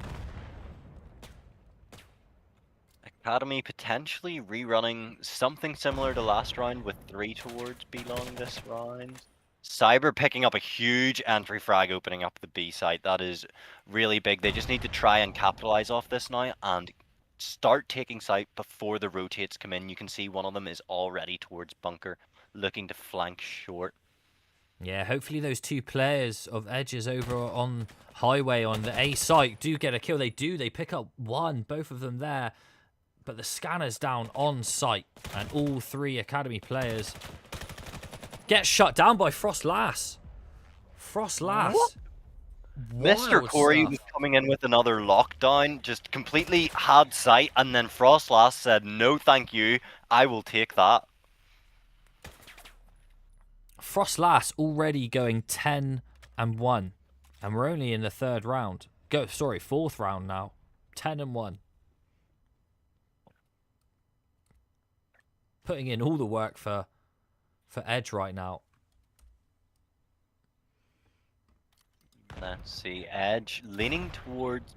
Academy potentially rerunning something similar to last round with 3 towards B long this round. Cyber picking up a huge entry frag, opening up the B site. That is really big. They just need to try and capitalize off this now and start taking site before the rotates come in. You can see one of them is already towards bunker, looking to flank short. Yeah, hopefully those 2 players of Edges over on Highway on the A site do get a kill. They do. They pick up one, both of them there. But the scanner's down on site, and all 3 Academy players get shut down by Frost Lass. Frost Lass. What? Mr. Corey was coming in with another lockdown, just completely had sight, and then Frostlass said, no thank you, I will take that. Frost Lass already going 10-1, and we're only in the 3rd round. 4th round now. 10-1. Putting in all the work for Edge right now. Let's see, Edge leaning towards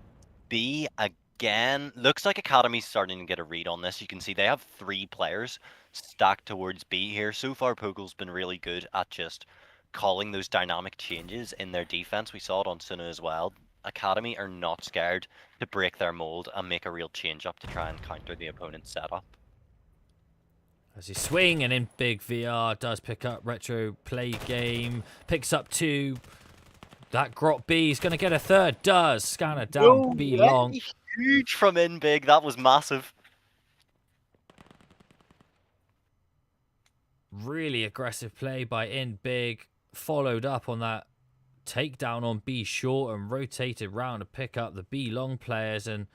B again. Looks like Academy's starting to get a read on this. You can see they have 3 players stacked towards B here. So far, Pogel's been really good at just calling those dynamic changes in their defense. We saw it on Suna as well. Academy are not scared to break their mold and make a real change up to try and counter the opponent's setup. As he swing and in Big VR does pick up Retro Play Game. Picks up 2. That Grot B is going to get a 3rd. Does. Scanner down B long. Huge from in Big. That was massive. Really aggressive play by in Big. Followed up on that takedown on B short and rotated round to pick up the B long players. And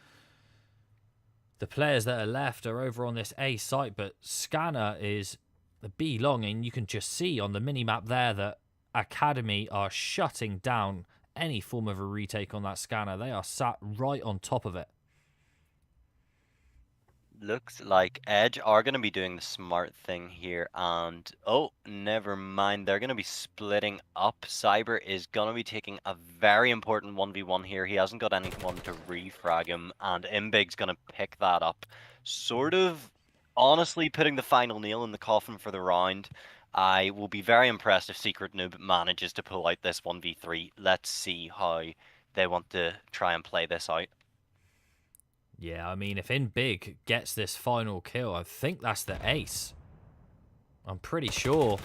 the players that are left are over on this A site, but Scanner is the B long, and you can just see on the mini-map there that Academy are shutting down any form of a retake on that Scanner. They are sat right on top of it. Looks like Edge are going to be doing the smart thing here, and oh, never mind. They're going to be splitting up. Cyber is going to be taking a very important 1v1 here. He hasn't got anyone to refrag him, and Imbig's going to pick that up. Sort of, honestly, putting the final nail in the coffin for the round. I will be very impressed if Secret Noob manages to pull out this 1v3. Let's see how they want to try and play this out. Yeah, I mean, if In Big gets this final kill, I think that's the ace. I'm pretty sure.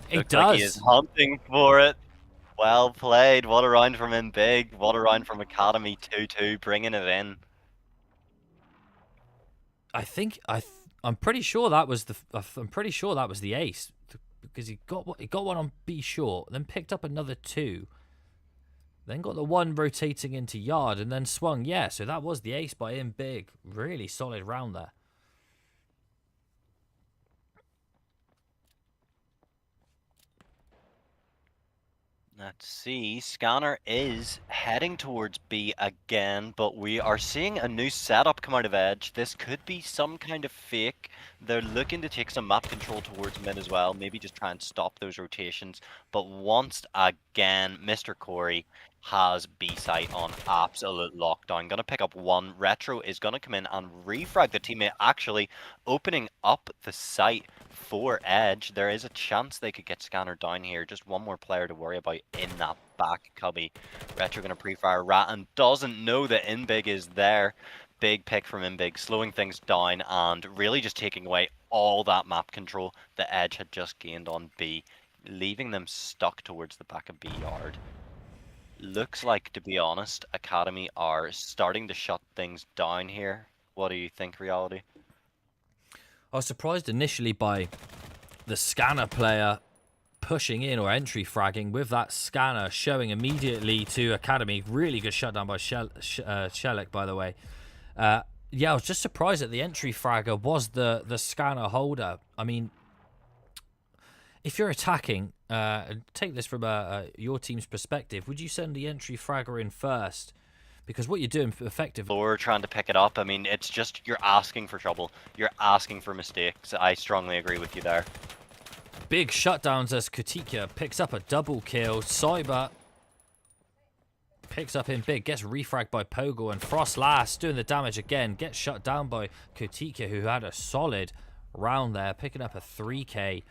It does. Like he is hunting for it. Well played. What a round from In Big. What a round from Academy 2-2, bringing it in. I'm pretty sure that was the ace, because he got one on B short, then picked up another 2. Then got the 1 rotating into yard and then swung. Yeah, so that was the ace by In Big. Really solid round there. Let's see. Scanner is heading towards B again, but we are seeing a new setup come out of Edge. This could be some kind of fake. They're looking to take some map control towards mid as well. Maybe just try and stop those rotations. But once again, Mr. Corey has B site on absolute lockdown. Gonna pick up 1. Retro is gonna come in and refrag the teammate, actually opening up the site for Edge. There is a chance they could get Scanner down here. Just 1 more player to worry about in that back cubby. Retro gonna pre-fire Rat and doesn't know that Inbig is there. big pick from Imbig, slowing things down and really just taking away all that map control that Edge had just gained on B, leaving them stuck towards the back of B yard. Looks like, to be honest, Akademy are starting to shut things down here. What do you think, Reality? I was surprised initially by the scanner player pushing in or entry fragging with that scanner showing immediately to Akademy. Really good shutdown by Shelik, by the way. Yeah, I was just surprised that the entry fragger was the scanner holder. I mean, if you're attacking, take this from your team's perspective, would you send the entry fragger in first? Because what you're doing effectively... Or trying to pick it up, I mean, it's just, you're asking for trouble. You're asking for mistakes. I strongly agree with you there. Big shutdowns as Kutika picks up a double kill. Cyber picks up in big, gets refragged by Pogel, and Frost last doing the damage again. Gets shut down by Kutika, who had a solid round there, picking up a 3k.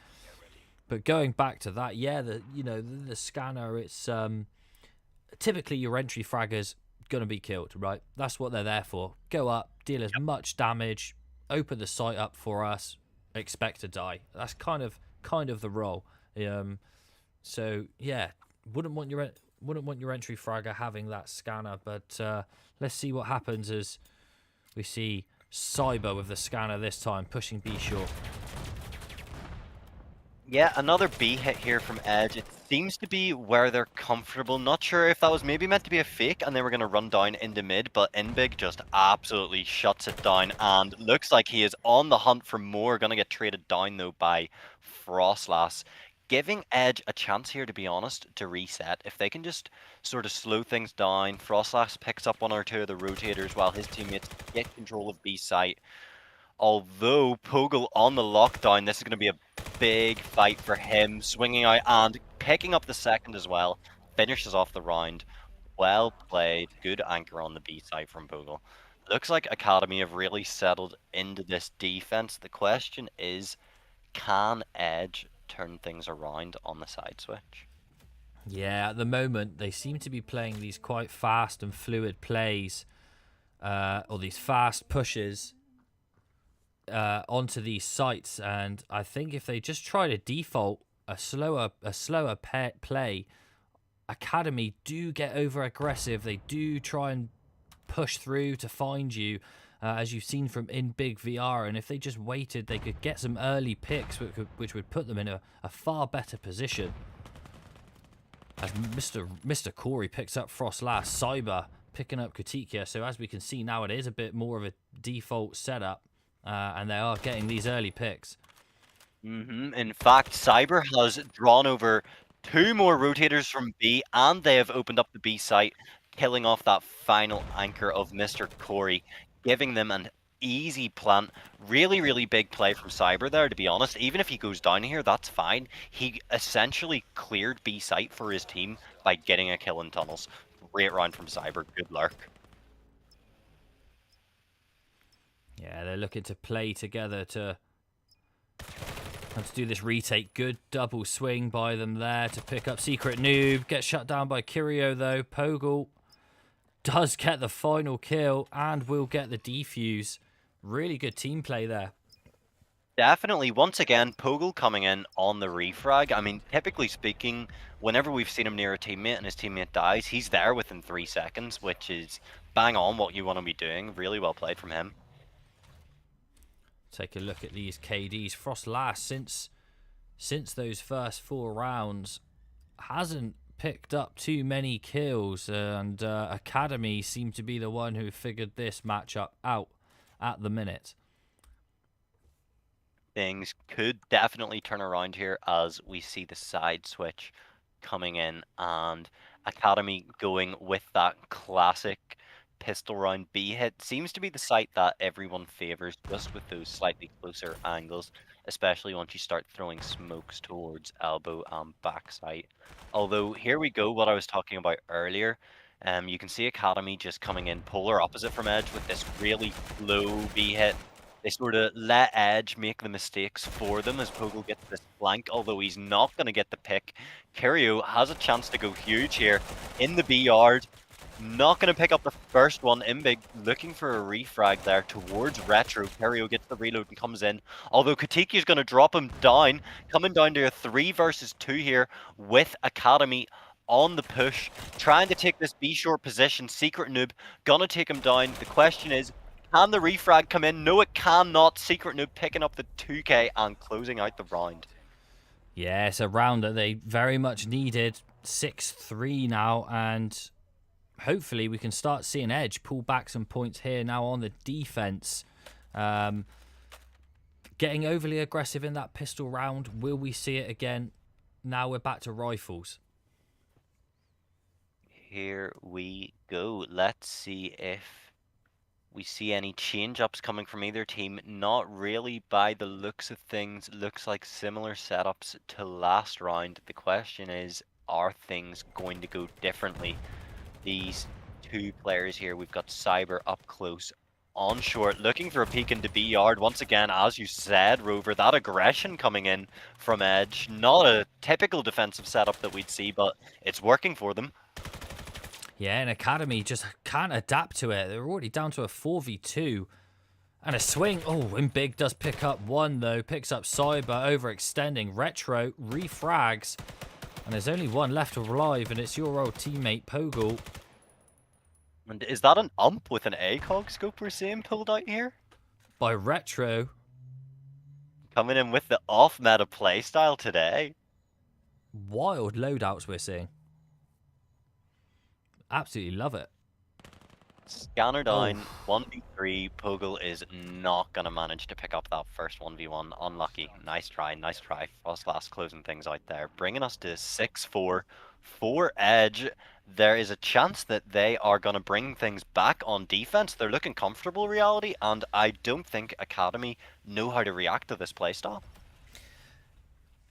But going back to that, yeah, the scanner, it's typically your entry fraggers gonna be killed, right? That's what they're there for. Go up, deal as much damage, open the site up for us, expect to die. That's kind of the role. So yeah, wouldn't want your entry fragger having that scanner, but let's see what happens as we see Cyber with the scanner this time, pushing B short. Yeah, another B hit here from Edge. It seems to be where they're comfortable. Not sure if that was maybe meant to be a fake and they were going to run down into mid, but Inbig just absolutely shuts it down and looks like he is on the hunt for more. Going to get traded down though by Frostlass, giving Edge a chance here, to be honest, to reset. If they can just sort of slow things down, Frostlass picks up one or two of the rotators while his teammates get control of B site. Although Pogel on the lockdown, this is going to be a big fight for him, swinging out and picking up the second as well. Finishes off the round. Well played. Good anchor on the B side from Pogel. Looks like Akademy have really settled into this defense. The question is, can Edge turn things around on the side switch? Yeah, at the moment, they seem to be playing these quite fast and fluid plays, or these fast pushes onto these sites, and I think if they just try to default a slower play, Akademy do get over aggressive. They do try and push through to find you, as you've seen from in big VR, and if they just waited, they could get some early picks which would put them in a far better position. As Mr. Corey picks up Frost last, Cyber picking up Katikia, so as we can see now, it is a bit more of a default setup. And they are getting these early picks. In fact, Cyber has drawn over 2 more rotators from B, and they have opened up the B site, killing off that final anchor of Mr. Corey, giving them an easy plant. Really, really big play from Cyber there, to be honest. Even if he goes down here, that's fine. He essentially cleared B site for his team by getting a kill in tunnels. Great round from Cyber. Good lurk. Yeah, they're looking to play together to do this retake. Good double swing by them there to pick up Secret Noob. Gets shut down by Kirio though. Pogel does get the final kill and will get the defuse. Really good team play there. Definitely. Once again, Pogel coming in on the refrag. I mean, typically speaking, whenever we've seen him near a teammate and his teammate dies, he's there within 3 seconds, which is bang on what you want to be doing. Really well played from him. Take a look at these KDs. Frost last since those first 4 rounds hasn't picked up too many kills, and Akademy seem to be the one who figured this matchup out at the minute. Things could definitely turn around here as we see the side switch coming in and Akademy going with that classic pistol round B hit. Seems to be the site that everyone favors, just with those slightly closer angles, especially once you start throwing smokes towards elbow and backside. Although here we go, what I was talking about earlier. You can see Akademy just coming in polar opposite from Edge with this really low B hit. They sort of let Edge make the mistakes for them as Pogel gets this flank, although he's not going to get the pick. Kirio has a chance to go huge here in the B yard. Not going to pick up the first one. Imbig looking for a refrag there towards Retro. Perio gets the reload and comes in. Although Katiki is going to drop him down. Coming down to a 3 versus 2 here with Akademy on the push. Trying to take this B short position. Secret Noob gonna take him down. The question is, can the refrag come in? No, it cannot. Secret Noob picking up the 2k and closing out the round. Yeah, it's a round that they very much needed. 6-3 now, and hopefully we can start seeing Edge pull back some points here now on the defense. Getting overly aggressive in that pistol round. Will we see it again? Now we're back to rifles. Here we go. Let's see if we see any change-ups coming from either team. Not really by the looks of things. Looks like similar setups to last round. The question is, are things going to go differently? These two players here, we've got Cyber up close on short, looking for a peek into B yard. Once again, as you said, Rover, that aggression coming in from Edge. Not a typical defensive setup that we'd see, but it's working for them. Yeah, and Akademy just can't adapt to it. They're already down to a 4v2. And a swing. Oh, Imbig does pick up one, though. Picks up Cyber, overextending. Retro refrags. And there's only one left alive, and it's your old teammate, Poggle. And is that an ump with an ACOG scope we're seeing pulled out here? By Retro. Coming in with the off-meta playstyle today. Wild loadouts we're seeing. Absolutely love it. Scanner down, 1v3. Poggle is not going to manage to pick up that first 1v1. Unlucky. Nice try, nice try. First class closing things out there. Bringing us to 6-4 for Edge. There is a chance that they are going to bring things back on defense. They're looking comfortable, reality, and I don't think Akademy know how to react to this playstyle.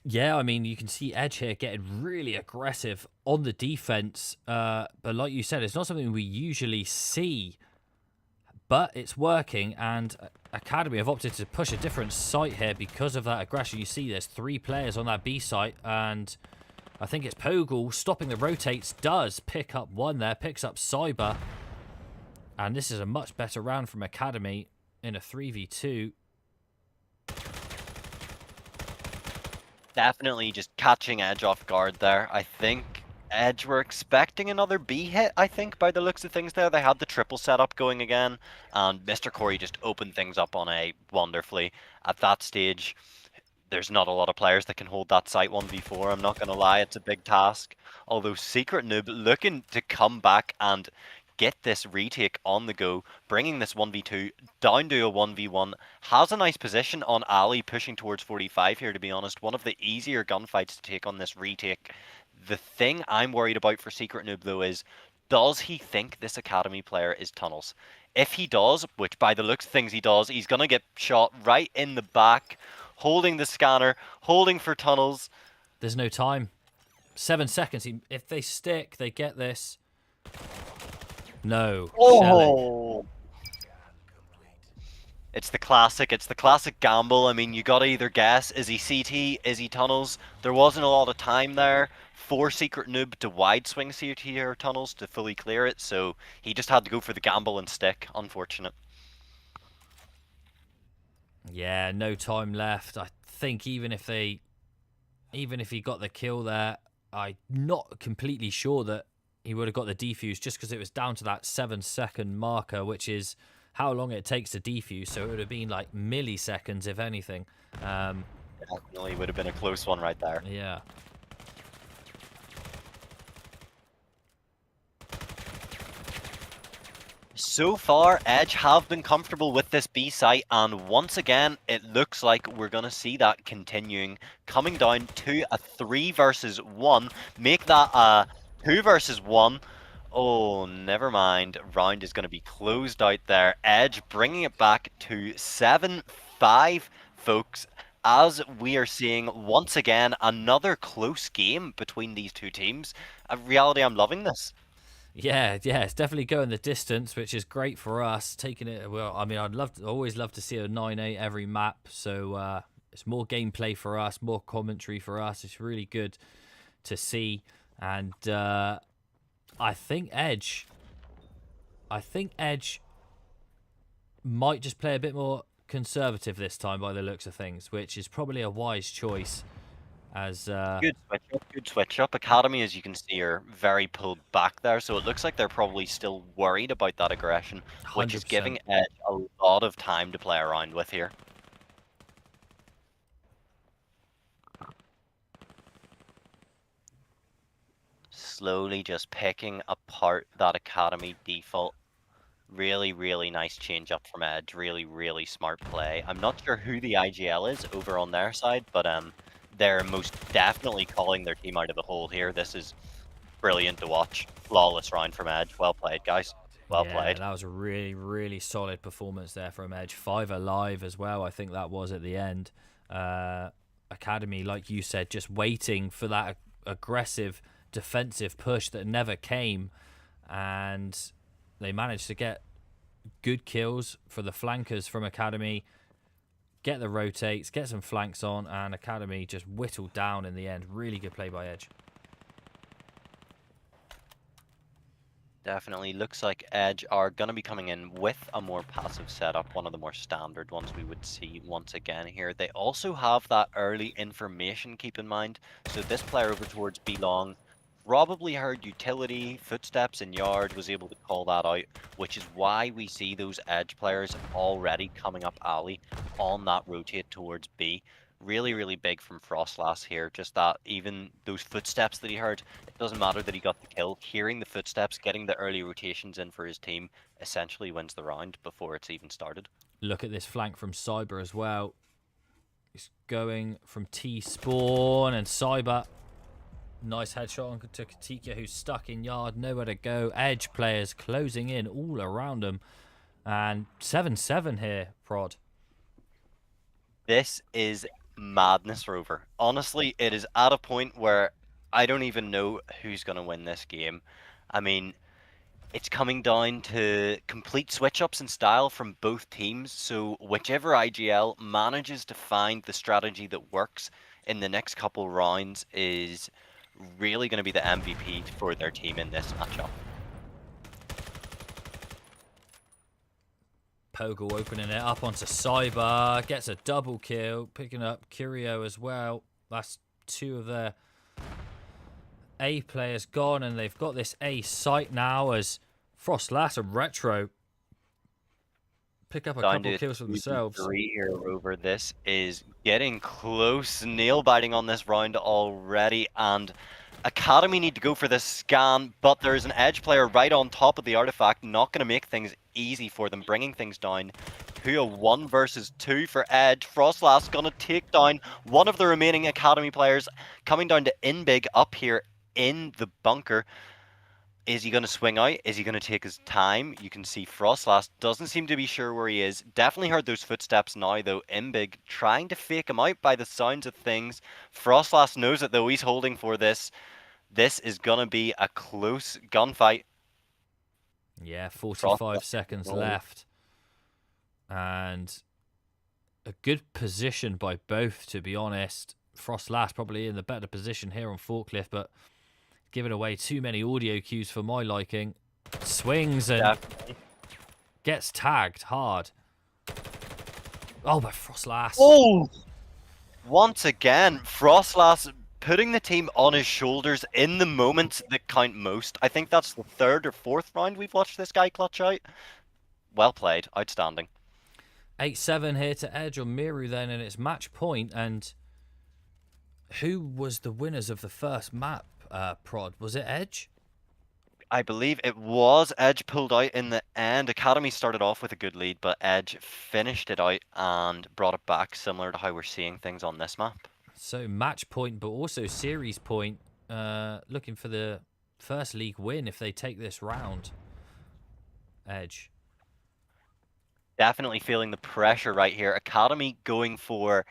Yeah, I mean, you can see Edge here getting really aggressive on the defense. But like you said, it's not something we usually see. But it's working, and Akademy have opted to push a different site here because of that aggression. You see there's 3 players on that B site, and I think it's Poggle stopping the rotates. Does pick up one there, picks up Cyber. And this is a much better round from Akademy in a 3v2. Definitely just catching Edge off guard there. I think Edge were expecting another B hit, I think, by the looks of things there. They had the triple setup going again, and Mr. Corey just opened things up on A wonderfully. At that stage, there's not a lot of players that can hold that site 1v4. I'm not going to lie, it's a big task. Although Secret Noob looking to come back and get this retake on the go, bringing this 1v2 down to a 1v1. Has a nice position on Ali, pushing towards 45 here, to be honest. One of the easier gunfights to take on this retake. The thing I'm worried about for Secret Noob, though, is does he think this Akademy player is Tunnels? If he does, which by the looks of things he does, he's going to get shot right in the back, holding the scanner, holding for Tunnels. There's no time. 7 seconds. If they stick, they get this. No. Oh! It's the classic gamble. I mean, you gotta either guess, is he CT, is he Tunnels? There wasn't a lot of time there for Secret Noob to wide swing CT or Tunnels to fully clear it, so he just had to go for the gamble and stick. Unfortunate. Yeah, no time left. I think even if he got the kill there, I'm not completely sure that he would have got the defuse, just because it was down to that 7-second marker, which is how long it takes to defuse. So it would have been like milliseconds, if anything. Definitely would have been a close one right there. Yeah. So far, Edge have been comfortable with this B site, and once again, it looks like we're going to see that continuing, coming down to a 3 versus 1. Make that a 2 versus 1. Oh, never mind. Round is going to be closed out there. Edge bringing it back to 7-5, folks, as we are seeing once again another close game between these two teams. In reality, I'm loving this. Yeah, it's definitely going the distance, which is great for us. Taking it, well, I mean, always love to see a 9-8 every map. So it's more gameplay for us, more commentary for us. It's really good to see. And I think Edge I think Edge might just play a bit more conservative this time by the looks of things, which is probably a wise choice. As Good switch up, good switch up. Academy, as you can see, are very pulled back there, so it looks like they're probably still worried about that aggression, which is 100%. giving Edge a lot of time to play around with here. Slowly just picking apart that Academy default. Really, really nice change up from Edge. Really, really smart play. I'm not sure who the IGL is over on their side, but they're most definitely calling their team out of the hole here. This is brilliant to watch. Flawless round from Edge. Well played, guys. Well played. That was a really, really solid performance there from Edge. 5 alive as well, I think that was at the end. Academy, like you said, just waiting for that aggressive defensive push that never came. And they managed to get good kills for the flankers from Academy. Get the rotates, get some flanks on, and Academy just whittled down in the end. Really good play by Edge. Definitely looks like Edge are going to be coming in with a more passive setup, one of the more standard ones we would see once again here. They also have that early information, keep in mind. So this player over towards B long probably heard utility, footsteps in yard, was able to call that out, which is why we see those Edge players already coming up alley on that rotate towards B. Really, really big from Frostlass here. Just that even those footsteps that he heard, it doesn't matter that he got the kill. Hearing the footsteps, getting the early rotations in for his team essentially wins the round before it's even started. Look at this flank from Cyber as well. He's going from T-spawn, and Cyber, nice headshot on to Katika, who's stuck in yard, nowhere to go. Edge players closing in all around him. And 7-7 here, Prod. This is madness, Rover. Honestly, it is at a point where I don't even know who's going to win this game. I mean, it's coming down to complete switch-ups in style from both teams, so whichever IGL manages to find the strategy that works in the next couple rounds is really going to be the MVP for their team in this matchup. Pogo opening it up onto Cyber, gets a double kill, picking up Curio as well. That's 2 of their A players gone, and they've got this A site now as Frostlass and Retro pick up a couple kills for themselves. 3 here, Rover. This is getting close. Nail biting on this round already, and Academy need to go for this scan, but there's an Edge player right on top of the artifact, not going to make things easy for them, bringing things down to a 1 versus 2 for Edge. Frostlass going to take down one of the remaining Academy players, coming down to Inbig up here in the bunker. Is he going to swing out? Is he going to take his time? You can see Frostlass doesn't seem to be sure where he is. Definitely heard those footsteps now, though. Imbig trying to fake him out by the sounds of things. Frostlass knows it, though. He's holding for this. This is going to be a close gunfight. Yeah, 45 seconds left. And a good position by both, to be honest. Frostlass probably in the better position here on Forklift, but giving away too many audio cues for my liking. Swings and gets tagged hard. Oh, but Frostlass. Oh! Once again, Frostlass putting the team on his shoulders in the moments that count most. I think that's the 3rd or 4th round we've watched this guy clutch out. Well played. Outstanding. 8-7 here to Edge on Miru then, and it's match point. And who was the winners of the first map? Prod, was it Edge? I believe it was. Edge pulled out in the end. Academy started off with a good lead, but Edge finished it out and brought it back, similar to how we're seeing things on this map. So match point, but also series point. Looking for the first league win if they take this round. Edge. Definitely feeling the pressure right here. Academy going for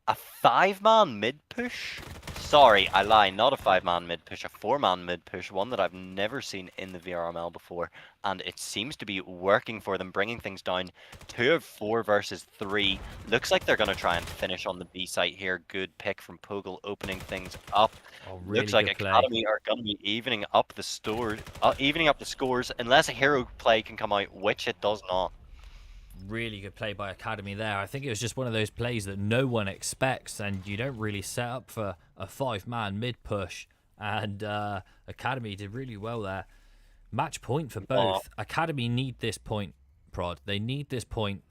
a 5-man mid push. sorry, I lie, not a 5-man mid push, a 4-man mid push, one that I've never seen in the VRML before, and it seems to be working for them, bringing things down 2 of 4 versus 3. Looks like they're going to try and finish on the B site here. Good pick from Pogel, opening things up. Oh, Looks really like good play. Academy are going to be evening up the scores, unless a hero play can come out, which it does not. Really good play by Academy there. I think it was just one of those plays that no one expects, and you don't really set up for a 5-man mid push. And Academy did really well there. Match point for both. Academy need this point, Prod. They need this point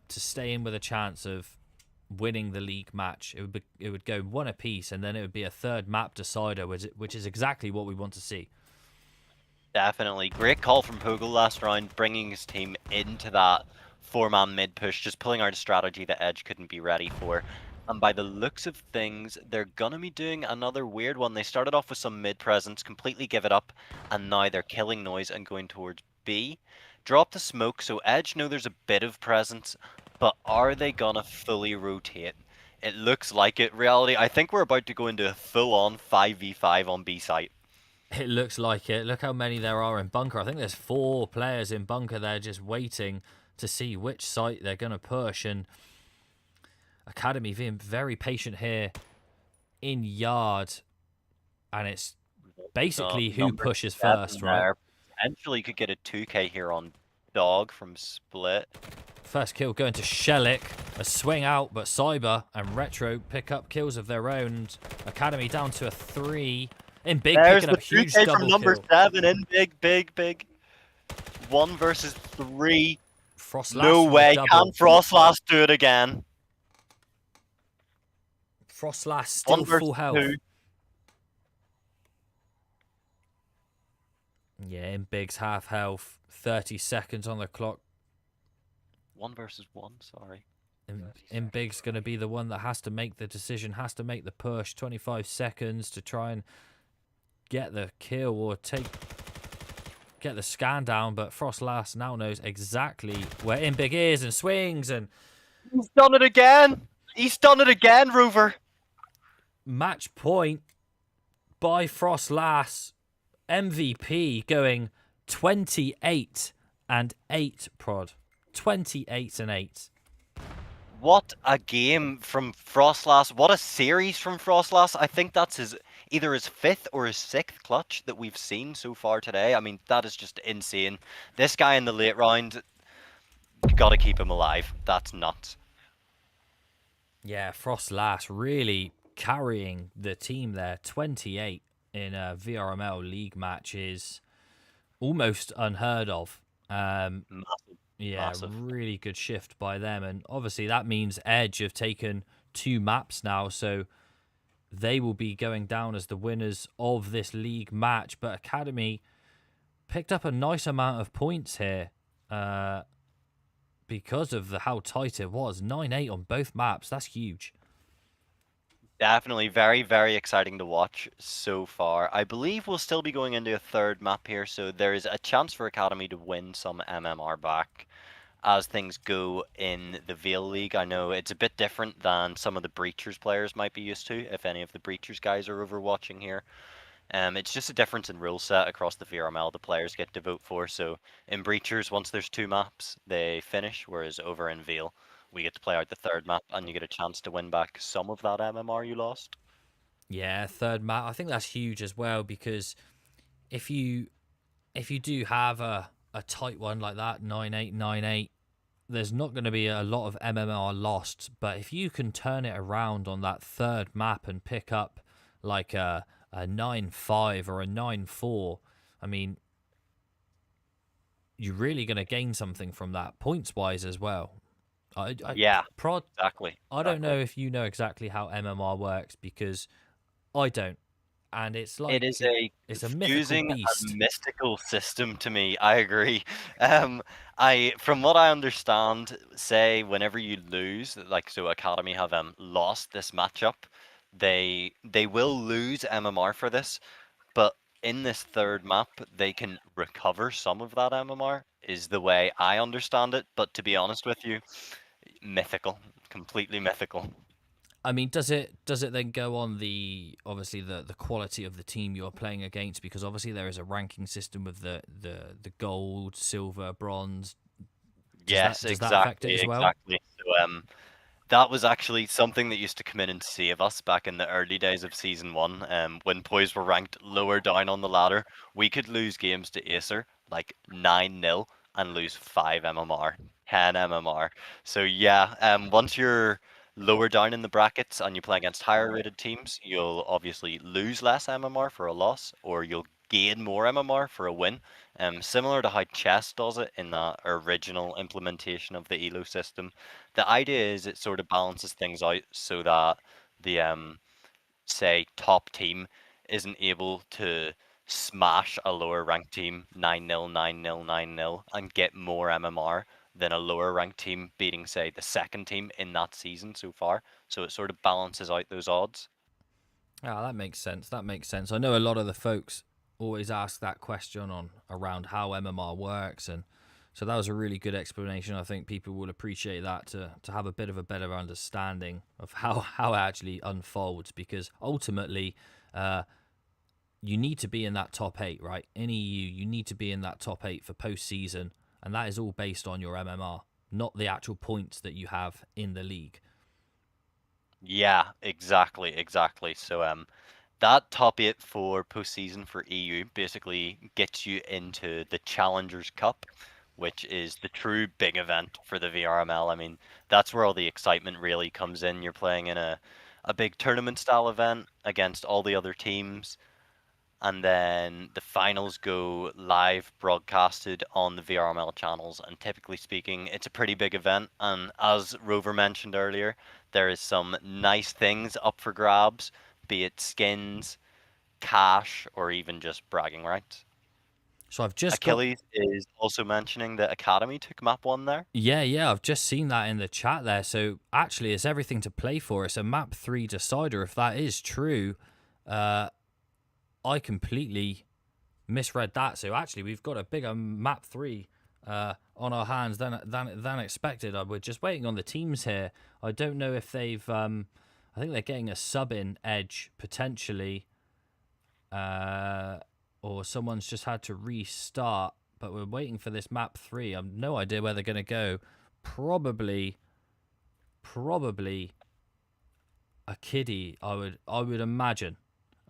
to stay in with a chance of winning the league match. It would go one apiece, and then it would be a third map decider, which is exactly what we want to see. Definitely. Great call from Pogel last round, bringing his team into that 4-man mid push, just pulling out a strategy that Edge couldn't be ready for. And by the looks of things, they're going to be doing another weird one. They started off with some mid presence, completely give it up, and now they're killing noise and going towards B. Drop the smoke, so Edge know there's a bit of presence, but are they going to fully rotate? It looks like it. Reality, I think we're about to go into a full-on 5v5 on B site. It looks like it. Look how many there are in bunker. I think there's 4 players in bunker there just waiting to see which site they're going to push. And Academy being very patient here in yard. And it's basically who pushes first, right? Potentially could get a 2k here on Dog from Split. First kill going to Shelik. A swing out, but Cyber and Retro pick up kills of their own. Academy down to a 3. In big, There's picking the up huge 2k double from number kill. 7 in big. 1 versus 3. Frostlast No way. Can Frostlast do it again? Frostlast still full health. 2. Yeah, in Big's half health. 30 seconds on the clock. 1 versus 1, sorry. In Big's going to be the one that has to make the decision, has to make the push. 25 seconds to try and get the kill or get the scan down, but Frostlast now knows exactly where Inbig is and swings, and he's done it again. He's done it again, Rover. Match point by Frostlast. MVP going 28 and 8, Prod. 28 and 8. What a game from Frostlast. What a series from Frostlast. I think that's either his 5th or his 6th clutch that we've seen so far today. I mean, that is just insane. This guy in the late round, got to keep him alive. That's nuts. Yeah, Frostlast really carrying the team there. 28 in a VRML league match is almost unheard of. Massive. Really good shift by them. And obviously that means Edge have taken 2 maps now, so they will be going down as the winners of this league match. But Academy picked up a nice amount of points here because of how tight it was. 9-8 on both maps. That's huge. Definitely very, very exciting to watch so far. I believe we'll still be going into a 3rd map here, so there is a chance for Academy to win some MMR back as things go in the VAIL League. I know it's a bit different than some of the Breachers players might be used to, if any of the Breachers guys are over watching here. It's just a difference in rule set across the VRML the players get to vote for. So in Breachers, once there's 2 maps, they finish, whereas over in VAIL, we get to play out the 3rd map and you get a chance to win back some of that MMR you lost. Yeah, 3rd map. I think that's huge as well, because if you do have a tight one like that, 9-8, 9-8, there's not going to be a lot of MMR lost. But if you can turn it around on that 3rd map and pick up like a 9-5 or a 9-4, I mean, you're really going to gain something from that, points-wise as well. Yeah, Prod, exactly. I don't know if you know exactly how MMR works, because I don't. And it's like it's a mythical beast. A mystical system to me. I agree. From what I understand, say whenever you lose, like so Academy have lost this matchup, they will lose MMR for this, but in this 3rd map they can recover some of that MMR, is the way I understand it. But to be honest with you, mythical, completely mythical. I mean, does it then go on the obviously the quality of the team you're playing against? Because obviously there is a ranking system with the gold, silver, bronze. Does Yes, that affect it exactly, as well? exactly. So that was actually something that used to come in and save us back in the early days of season one. When poise were ranked lower down on the ladder, we could lose games to Acer like 9-0 and lose 5 MMR, 10 MMR. So yeah, once you're lower down in the brackets and you play against higher rated teams, you'll obviously lose less MMR for a loss, or you'll gain more MMR for a win. Similar to how chess does it in the original implementation of the elo system. The idea is it sort of balances things out so that the say top team isn't able to smash a lower ranked team 9-0, 9-0, 9-0 and get more MMR than a lower ranked team beating say the second team in that season so far. So it sort of balances out those odds. Ah, that makes sense. That makes sense. I know a lot of the folks always ask that question on around how MMR works, and so that was a really good explanation. I think people will appreciate that to have a bit of a better understanding of how it actually unfolds, because ultimately, you need to be in that top eight, right? In EU, you need to be in that top eight for postseason, and that is all based on your MMR, not the actual points that you have in the league. Yeah, exactly, exactly. So that top eight for postseason for EU basically gets you into the Challengers Cup, which is the true big event for the VRML. I mean, that's where all the excitement really comes in. You're playing in a big tournament style event against all the other teams, and then the finals go live broadcasted on the VRML channels. And typically speaking, it's a pretty big event. And as Rover mentioned earlier, there is some nice things up for grabs, be it skins, cash, or even just bragging rights. So I've just got Achilles is also mentioning that Academy took map one there. Yeah, I've just seen that in the chat there. So actually, it's everything to play for. It's a map three decider. If that is true, uh, I completely misread that. So actually, we've got a bigger map three on our hands than expected. We're just waiting on the teams here. I don't know if they've. I think they're getting a sub in edge potentially, or someone's just had to restart. But we're waiting for this map three. I've no idea where they're going to go. Probably a kiddie. I would imagine.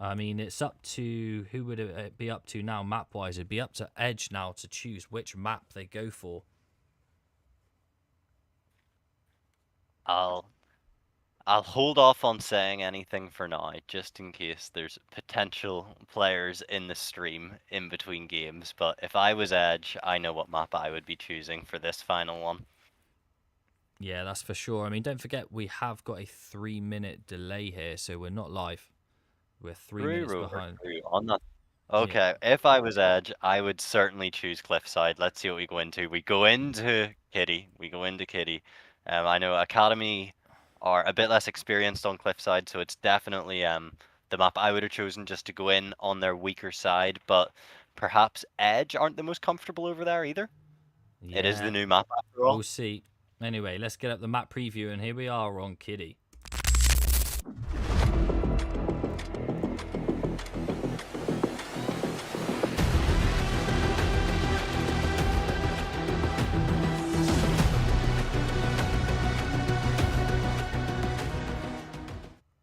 I mean, it's up to who would it be up to now map wise? It'd be up to Edge now to choose which map they go for. I'll I'll hold off on saying anything for now, just in case there's potential players in the stream in between games. But if I was Edge, I know what map I would be choosing for this final one. Yeah, that's for sure. I mean, don't forget we have got a 3 minute delay here, so we're not live. We're three True, minutes Rover, behind. true. On that. Yeah, Okay, if I was Edge, I would certainly choose Cliffside. Let's see what we go into. We go into Kitty. We go into Kitty. I know Academy are a bit less experienced on Cliffside, so it's definitely the map I would have chosen just to go in on their weaker side. But perhaps Edge aren't the most comfortable over there either. It is the yeah. new map after We'll all. see. Anyway, let's get up the map preview, and here we are on Kitty.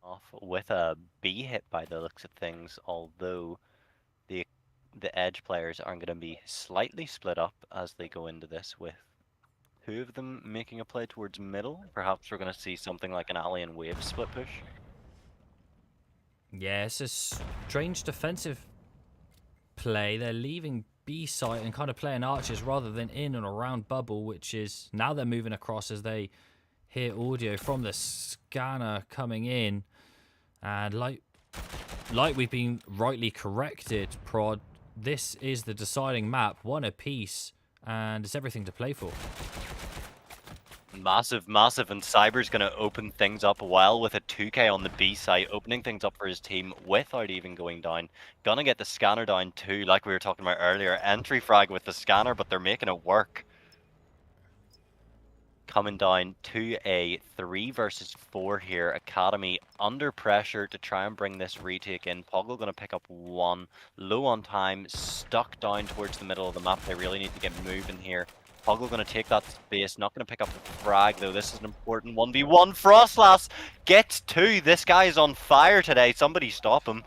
Off with a B hit by the looks of things, although the the Edge players are going to be slightly split up as they go into this with two of them making a play towards middle. Perhaps we're going to see something like an alien wave split push. Yeah, it's a strange defensive play. They're leaving B site and kind of playing archers rather than in and around bubble, which is now they're moving across as they hear audio from the scanner coming in. And like we've been rightly corrected, Prod, this is the deciding map, one apiece, and it's everything to play for. Massive, massive, and Cyber's going to open things up well with a 2k on the B site, opening things up for his team without even going down. Gonna get the scanner down too, like we were talking about earlier. Entry frag with the scanner, but they're making it work. coming down to a 3 versus 4 here. Academy under pressure to try and bring this retake in. Poggle going to pick up 1. Low on time, stuck down towards the middle of the map. They really need to get moving here. Poggle going to take that space, not going to pick up the frag though. This is an important 1v1. Frostlass gets 2. This guy is on fire today. Somebody stop him.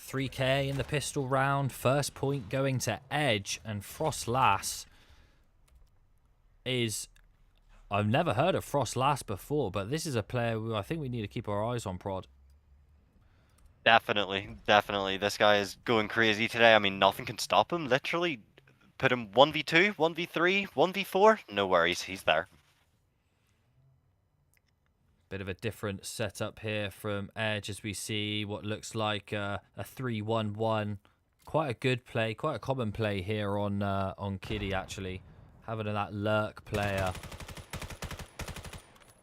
3k in the pistol round. First point going to Edge, and Frostlass is... I've never heard of Frostlass before, but this is a player who I think we need to keep our eyes on, Prod. Definitely, definitely. This guy is going crazy today. I mean, nothing can stop him. Literally, put him 1v2, 1v3, 1v4. No worries, he's there. Bit of a different setup here from Edge as we see what looks like a 3-1-1. Quite a good play, quite a common play here on Kiddy actually. Having that lurk player.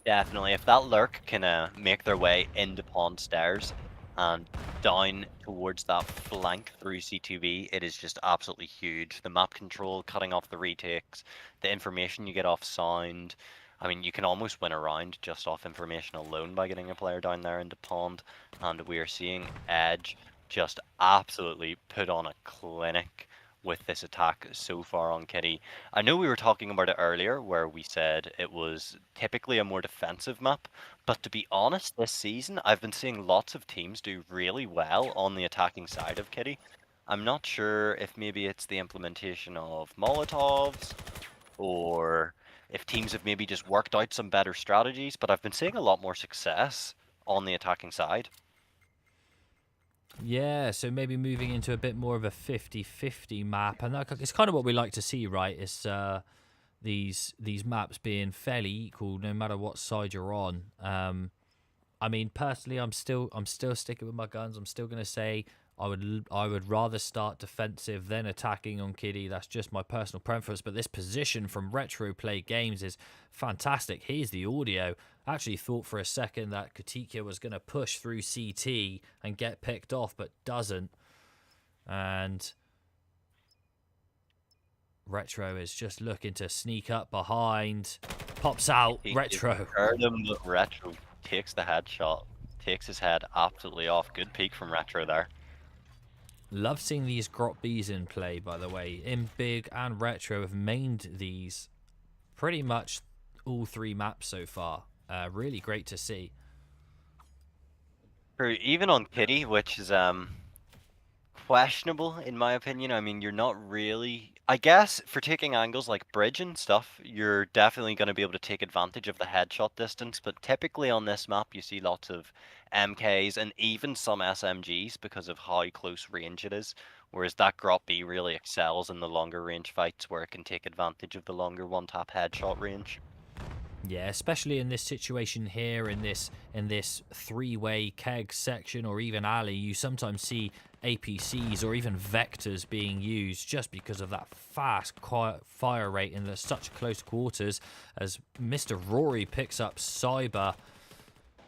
Definitely, if that lurk can make their way into pond stairs and down towards that flank through C2B, it is just absolutely huge. The map control, cutting off the retakes, the information you get off sound. I mean, you can almost win a round just off information alone by getting a player down there into pond. And we are seeing Edge just absolutely put on a clinic with this attack so far on Kitty. I know we were talking about it earlier where we said it was typically a more defensive map, but to be honest, this season I've been seeing lots of teams do really well on the attacking side of Kitty. I'm not sure if maybe it's the implementation of Molotovs or if teams have maybe just worked out some better strategies, but I've been seeing a lot more success on the attacking side. Yeah, so maybe moving into a bit more of a 50-50 map, and it's kind of what we like to see, right? It's these maps being fairly equal no matter what side you're on. I mean, personally, I'm still sticking with my guns. I'm still gonna say I would rather start defensive than attacking on Kiddy. That's just my personal preference. But this position from Retro Play Games is fantastic. Here's the audio. I actually thought for a second that Katika was going to push through CT and get picked off, but doesn't. And Retro is just looking to sneak up behind. Pops out. Retro. Heard him, but Retro takes the headshot. Takes his head absolutely off. Good peek from Retro there. Love seeing these Grot Bs in play, by the way. Big and Retro have mained these pretty much all 3 maps so far. Really great to see. Even on Kitty, which is questionable in my opinion. I mean, you're not really... I guess for taking angles like bridge and stuff, you're definitely going to be able to take advantage of the headshot distance, but typically on this map you see lots of MKs and even some SMGs because of how close range it is, whereas that Grot B really excels in the longer range fights where it can take advantage of the longer one-tap headshot range. Yeah, especially in this situation here, in this 3-way keg section or even alley, you sometimes see APCs or even vectors being used just because of that fast, quiet fire rate in such close quarters. As Mr. Rory picks up Cyber,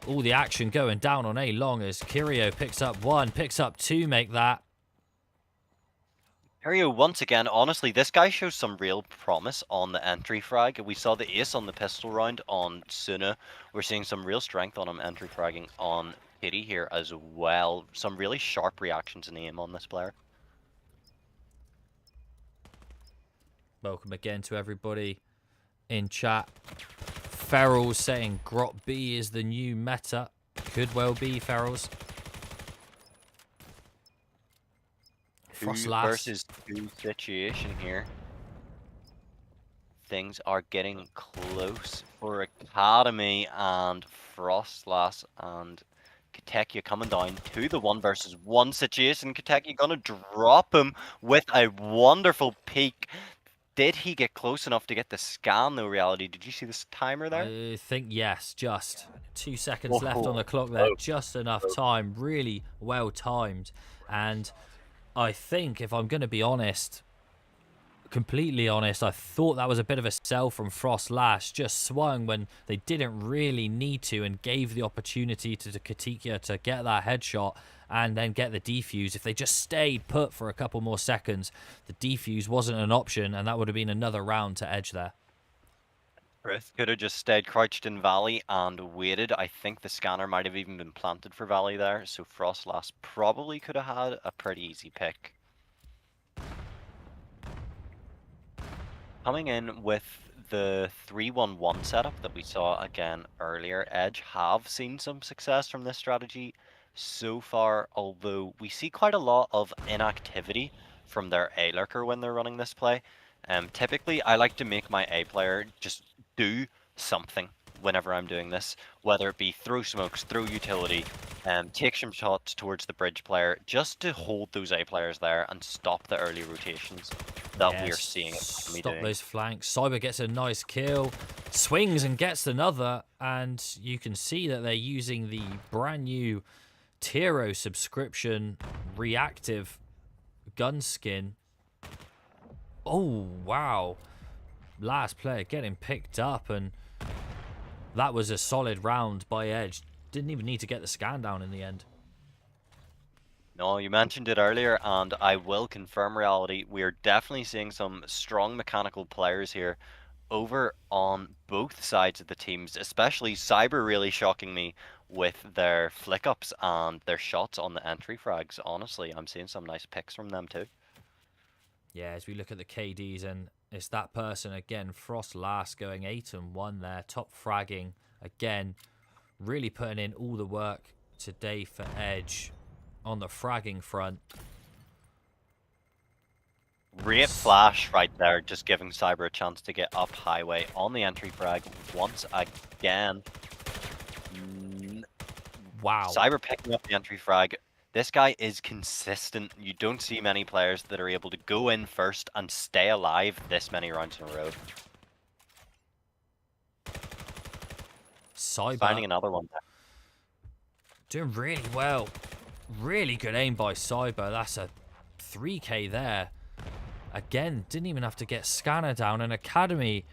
all the action going down on A long as Kirio picks up 1, picks up 2, make that. Kirio, once again, honestly, this guy shows some real promise on the entry frag. We saw the ace on the pistol round on Suna. We're seeing some real strength on him entry fragging on Kitty here as well. Some really sharp reactions and aim on this player. Welcome again to everybody in chat. Ferrell saying Grot B is the new meta. Could well be, Ferrell's. Frostlass versus 2 situation here. Things are getting close for Academy, and Frostlass and Katekia coming down to the 1 versus 1 situation. Katekia gonna drop him with a wonderful peek. Did he get close enough to get the scan though, Reality? Did you see this timer there? I think yes, just 2 seconds left on the clock there. Just enough time, really well timed. And I think, if I'm going to be honest, completely honest, I thought that was a bit of a sell from Frostlass. Just swung when they didn't really need to and gave the opportunity to Katika to get that headshot and then get the defuse. If they just stayed put for a couple more seconds, the defuse wasn't an option, and that would have been another round to Edge there. Earth could have just stayed crouched in Valley and waited. I think the scanner might have even been planted for Valley there, so Frostlass probably could have had a pretty easy pick. Coming in with the 3-1-1 setup that we saw again earlier, Edge have seen some success from this strategy so far, although we see quite a lot of inactivity from their A lurker when they're running this play. Typically, I like to make my A player just do something whenever I'm doing this, whether it be throw smokes, throw utility, take some shots towards the bridge player, just to hold those A players there and stop the early rotations that we are Yes, seeing Akademy stop doing. those flanks. Cyber gets a nice kill, swings and gets another, and you can see that they're using the brand new Tiro subscription reactive gun skin. Oh, wow. Last player getting picked up, and that was a solid round by Edge. Didn't even need to get the scan down in the end. No, you mentioned it earlier, and I will confirm reality. We are definitely seeing some strong mechanical players here over on both sides of the teams, especially Cyber really shocking me with their flick ups and their shots on the entry frags. Honestly, I'm seeing some nice picks from them too. Yeah, as we look at the KDs, and it's that person again, Frost last going 8-1 there, top fragging again, really putting in all the work today for Edge on the fragging front. Great flash right there, just giving Cyber a chance to get up highway on the entry frag once again. Wow. Cyber picking up the entry frag. This guy is consistent. You don't see many players that are able to go in first and stay alive this many rounds in a row. Cyber Finding another one there. doing really well. Really good aim by Cyber. That's a 3k there. Again, didn't even have to get scanner down. And Academy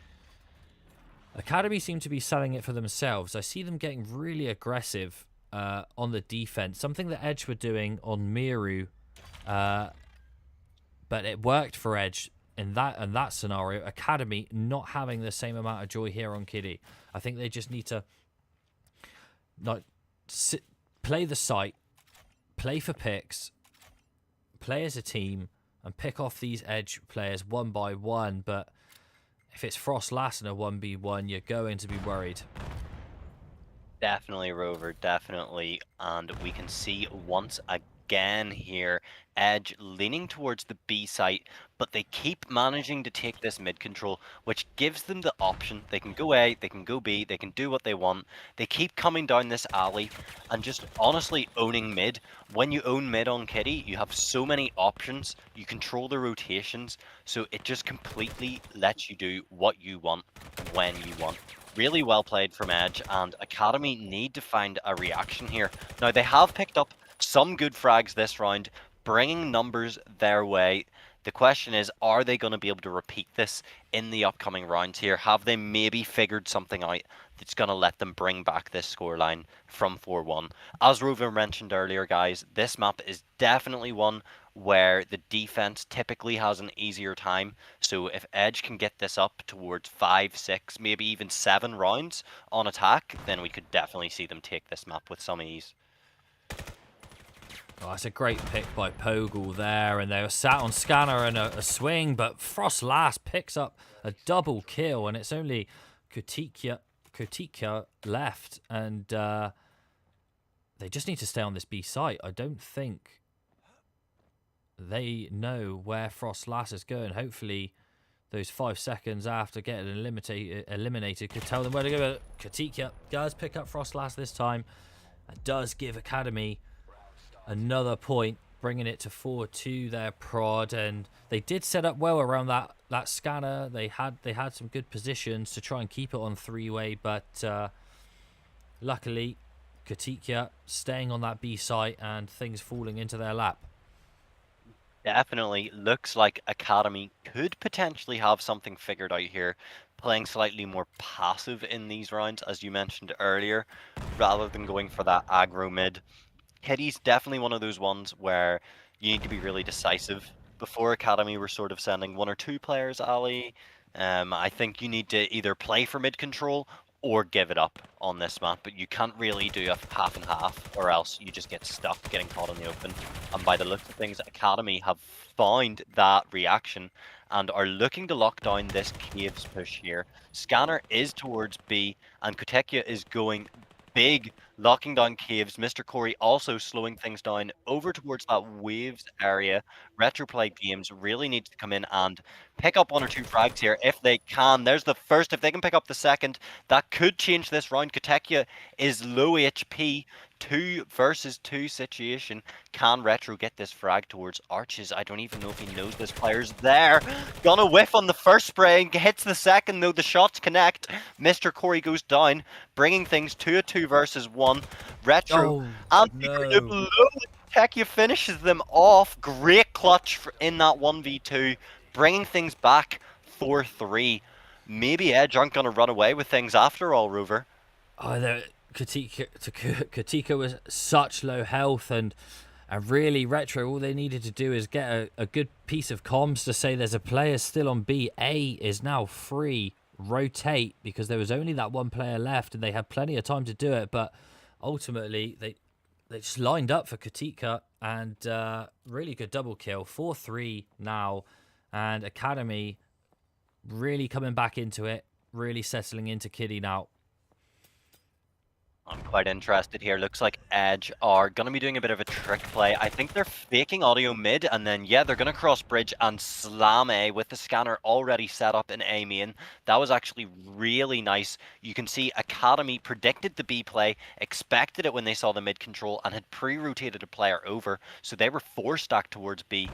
seem to be selling it for themselves. I see them getting really aggressive on the defense. Something that Edge were doing on Miru, but it worked for Edge in that scenario. Academy not having the same amount of joy here on Kitty. I think they just need to play the site, play for picks, play as a team, and pick off these Edge players one by one. But if it's Frost last in a 1v1, you're going to be worried. Definitely, Rover, definitely. And we can see once again here, Edge leaning towards the B site, but they keep managing to take this mid control, which gives them the option. They can go A, they can go B, they can do what they want. They keep coming down this alley and just honestly owning mid. When you own mid on Kitty, you have so many options. You control the rotations, so it just completely lets you do what you want when you want. Really well played from Edge, and Academy need to find a reaction here. Now, they have picked up some good frags this round, bringing numbers their way. The question is, are they going to be able to repeat this in the upcoming rounds here? Have they maybe figured something out that's going to let them bring back this scoreline from 4-1? As Rover mentioned earlier, guys, this map is definitely one where the defense typically has an easier time. So if Edge can get this up towards 5, 6, maybe even 7 rounds on attack, then we could definitely see them take this map with some ease. Oh, that's a great pick by Pogel there, and they were sat on scanner and a swing, but Frost last picks up a double kill, and it's only Kotikia left, and they just need to stay on this B site. I don't think they know where Frost last is going. Hopefully those 5 seconds after getting eliminated could tell them where to go. Kotikia does pick up Frost last this time. It does give Academy another point, bringing it to 4-2 their prod, and they did set up well around that scanner. They had some good positions to try and keep it on 3-way, but luckily Kotikia staying on that B site and things falling into their lap. Definitely looks like Academy could potentially have something figured out here, playing slightly more passive in these rounds, as you mentioned earlier, rather than going for that aggro mid. Kitty's definitely one of those ones where you need to be really decisive. Before Academy were sort of sending 1 or 2 players alley, I think you need to either play for mid control or give it up on this map, but you can't really do a half and half, or else you just get stuck getting caught in the open. And by the looks of things, Academy have found that reaction and are looking to lock down this caves push here. Scanner is towards B, and Kotekia is going big, locking down caves. Mr. Corey also slowing things down over towards that waves area. Retroplay Games really needs to come in and pick up 1 or 2 frags here if they can. There's the first. If they can pick up the second, that could change this round. Kotekia is low HP. 2 versus 2 situation. Can Retro get this frag towards Arches? I don't even know if he knows this player's there. Gonna whiff on the first spray and hits the second, though the shots connect. Mr. Corey goes down, bringing things to a 2 versus 1. Retro and no. Kotekia finishes them off. Great clutch in that 1v2, bringing things back 4-3. Maybe Edge aren't going to run away with things after all, Rover. Oh, Katika was such low health, and really Retro, all they needed to do is get a good piece of comms to say there's a player still on B. A is now free. Rotate, because there was only that one player left and they had plenty of time to do it, but ultimately they just lined up for Katika, and really good double kill. 4-3 now, and Academy really coming back into it, really settling into Kitty now. I'm quite interested here. Looks like Edge are going to be doing a bit of a trick play. I think they're faking audio mid, and then, yeah, they're going to cross bridge and slam A with the scanner already set up in A main. That was actually really nice. You can see Academy predicted the B play, expected it when they saw the mid control, and had pre-rotated a player over, so they were 4-stacked towards B.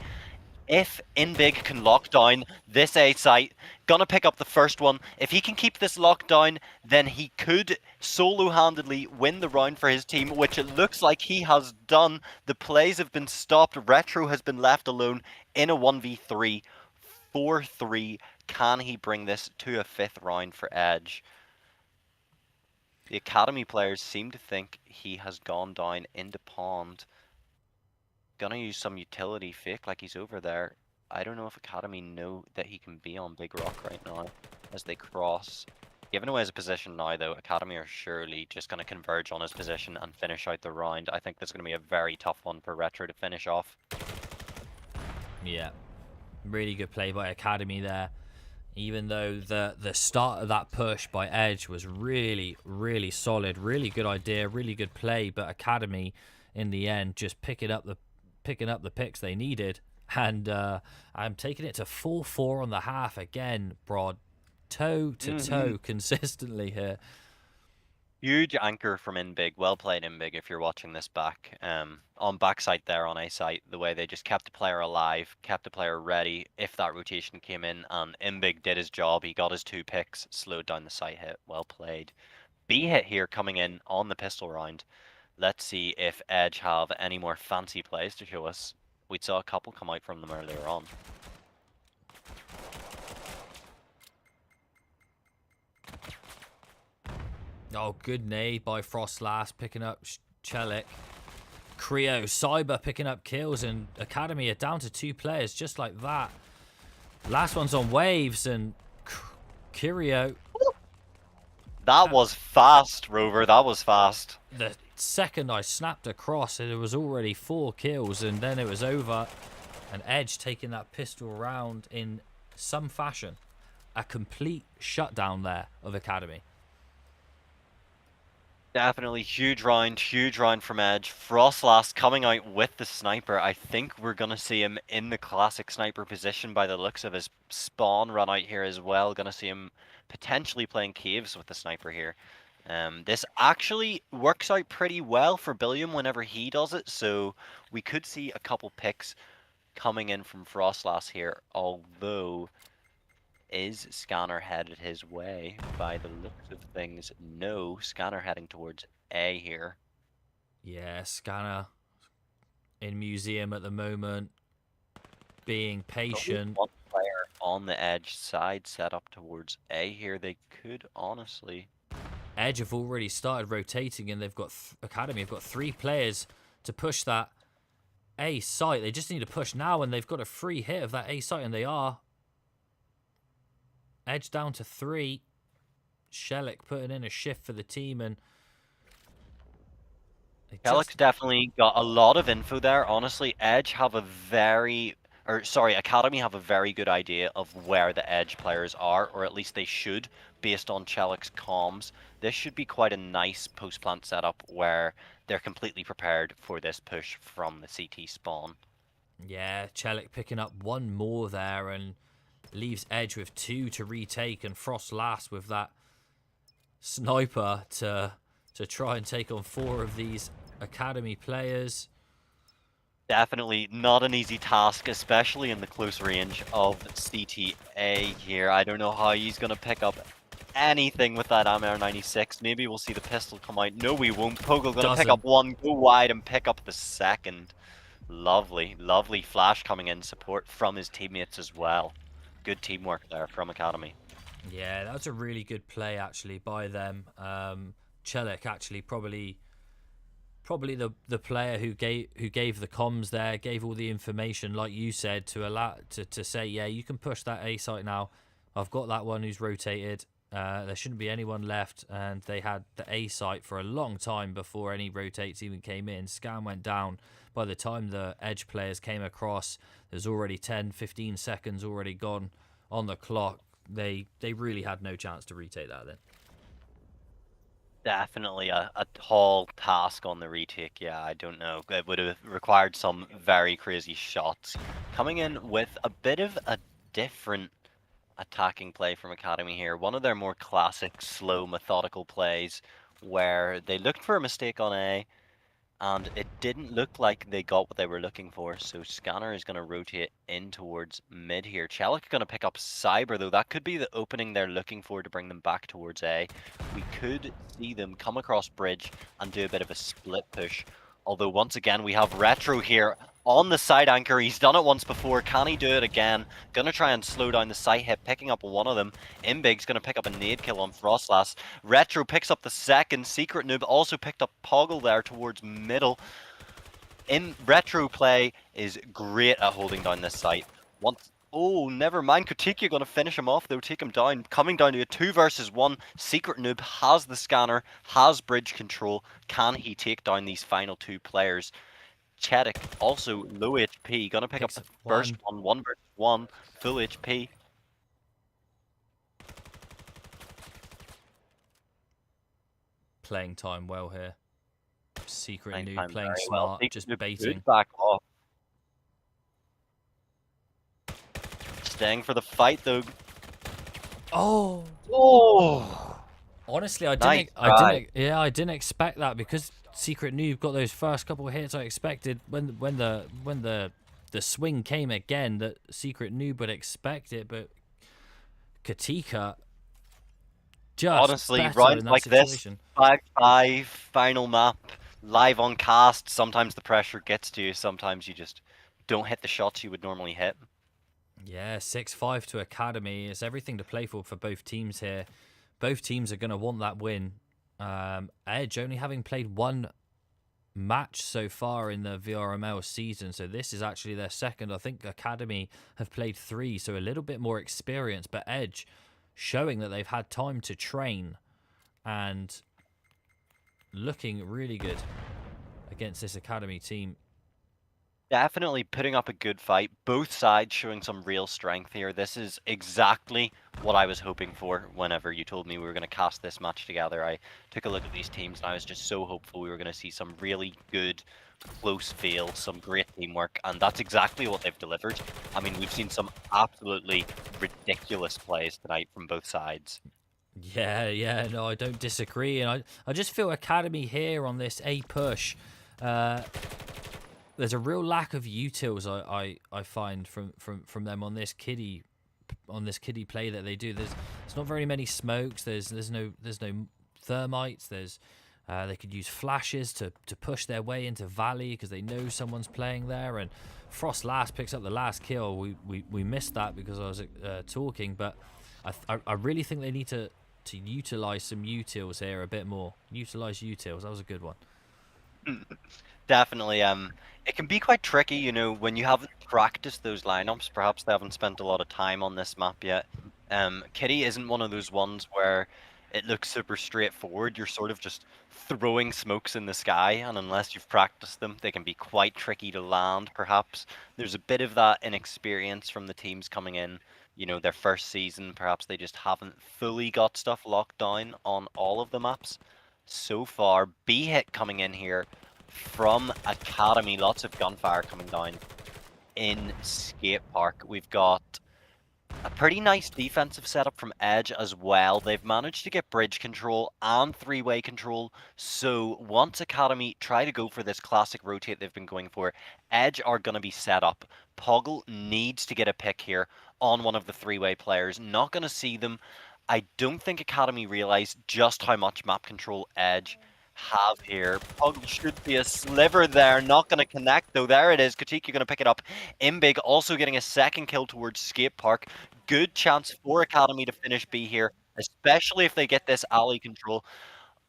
If Inbig can lock down this A site, gonna pick up the first one. If he can keep this locked down, then he could solo-handedly win the round for his team, which it looks like he has done. The plays have been stopped. Retro has been left alone in a 1v3. 4-3. Can he bring this to a 5th round for Edge? The Academy players seem to think he has gone down into pond. Gonna use some utility fake like he's over there. I don't know if Academy know that he can be on Big Rock right now as they cross. Giving away his position now, though, Academy are surely just going to converge on his position and finish out the round. I think this is going to be a very tough one for Retro to finish off. Yeah, really good play by Academy there. Even though the start of that push by Edge was really, really solid, really good idea, really good play, but Academy in the end just picking up the picks they needed, and I'm taking it to 4-4 on the half again, Brod. Toe to toe consistently here. Huge anchor from Inbig. Well played, Inbig, if you're watching this back. On backside there on A site, the way they just kept the player alive, kept the player ready if that rotation came in, and Inbig did his job. He got his 2 picks, slowed down the site hit. Well played. B hit here coming in on the pistol round. Let's see if Edge have any more fancy plays to show us. We saw a couple come out from them earlier on. Oh, good nade by Frostlass, picking up Chelik. Creo, Cyber picking up kills, and Academy are down to 2 players just like that. Last one's on waves, and Creo. That was fast, Rover. That was fast. The second I snapped across, it was already 4 kills, and then it was over. And Edge taking that pistol round in some fashion. A complete shutdown there of Academy. Definitely huge round from Edge. Frostlass coming out with the sniper. I think we're going to see him in the classic sniper position by the looks of his spawn run out here as well. Going to see him potentially playing caves with the sniper here. This actually works out pretty well for Billiam whenever he does it, so we could see a couple picks coming in from Frostlass here, although is Scanner headed his way by the looks of things? No, Scanner heading towards A here. Yeah, Scanner in museum at the moment, being patient. One player on the Edge side set up towards A here. They could honestly... Edge have already started rotating, and they've got Academy have got 3 players to push that A site. They just need to push now, and they've got a free hit of that A site, and they are. Edge down to 3. Shelik putting in a shift for the team, and Kellick's definitely got a lot of info there. Honestly, Edge have a very, or sorry, Academy have a very good idea of where the Edge players are, or at least they should, based on Chelik's comms. This should be quite a nice post-plant setup where they're completely prepared for this push from the CT spawn. Yeah, Chelik picking up one more there and leaves Edge with 2 to retake, and Frost last with that sniper to try and take on 4 of these Academy players. Definitely not an easy task, especially in the close range of CTA here. I don't know how he's going to pick up anything with that AMR-96. Maybe we'll see the pistol come out. No, we won't. Poggle going to pick up one, go wide, and pick up the second. Lovely, lovely flash coming in, support from his teammates as well. Good teamwork there from Academy. Yeah, that was a really good play actually by them. Chelik actually probably the player who gave the comms there, gave all the information like you said to allow to say, yeah, you can push that A site now. I've got that one who's rotated. There shouldn't be anyone left, and they had the A site for a long time before any rotates even came in. Scan went down. By the time the Edge players came across, there's already 10-15 seconds already gone on the clock. They really had no chance to retake that then. Definitely a tall task on the retake. Yeah, I don't know. It would have required some very crazy shots. Coming in with a bit of a different attacking play from Academy here. One of their more classic, slow, methodical plays where they looked for a mistake on A, and it didn't look like they got what they were looking for, so Scanner is going to rotate in towards mid here. Chelik going to pick up Cyber, though. That could be the opening they're looking for to bring them back towards A. We could see them come across bridge and do a bit of a split push. Although, once again, we have Retro here on the side anchor. He's done it once before. Can he do it again? Gonna try and slow down the side hit, picking up one of them. Imbig's gonna pick up a nade kill on Frostlass. Retro picks up the second. Secret Noob also picked up Poggle there towards middle. In Retro play is great at holding down this site. Oh, never mind. Kotika going to finish him off, though. Take him down. Coming down to a 2 versus 1. Secret Noob has the scanner, has bridge control. Can he take down these final 2 players? Chedic, also low HP. Going to pick up the first one. 1 versus 1. Full HP. Playing time well here. Secret Noob playing smart, well. Just baiting. Back off. Staying for the fight though. Oh! Honestly, I didn't expect that, because Secret Noob got those first couple of hits. I expected when the swing came again that Secret Noob would expect it, but Katika just honestly rounds like situation. This 5-5 final map live on cast. Sometimes the pressure gets to you. Sometimes you just don't hit the shots you would normally hit. Yeah, 6-5 to Academy. It's everything to play for both teams here. Both teams are going to want that win. Edge only having played 1 match so far in the VRML season, so this is actually their second. I think Academy have played 3, so a little bit more experience, but Edge showing that they've had time to train and looking really good against this Academy team. Definitely putting up a good fight. Both sides showing some real strength here. This is exactly what I was hoping for whenever you told me we were going to cast this match together. I took a look at these teams and I was just so hopeful we were going to see some really good close feel, some great teamwork, and that's exactly what they've delivered. I mean, we've seen some absolutely ridiculous plays tonight from both sides. Yeah, no, I don't disagree, and I just feel Academy here on this A push. There's a real lack of utils I find from them on this kiddie play that they do. There's not very many smokes. There's no thermites. They could use flashes to push their way into Valley because they know someone's playing there. And Frost last picks up the last kill. We missed that because I was talking, but I really think they need to utilize some utils here a bit more. Utilize utils. That was a good one. Definitely. It can be quite tricky, you know, when you haven't practiced those lineups. Perhaps they haven't spent a lot of time on this map yet. Kitty isn't one of those ones where it looks super straightforward. You're sort of just throwing smokes in the sky, and unless you've practiced them, they can be quite tricky to land, perhaps. There's a bit of that inexperience from the teams coming in, their first season. Perhaps they just haven't fully got stuff locked down on all of the maps. So far, B-Hit coming in here from Academy. Lots of gunfire coming down in Skate Park. We've got a pretty nice defensive setup from Edge as well. They've managed to get bridge control and three-way control. So once Academy try to go for this classic rotate they've been going for, Edge are going to be set up. Poggle needs to get a pick here on one of the three-way players. Not going to see them. I don't think Academy realize just how much map control Edge have here. Poggle should be a sliver there. Not going to connect though. There it is. Katika going to pick it up. Imbig also getting a second kill towards Skate Park. Good chance for Academy to finish B here, especially if they get this alley control.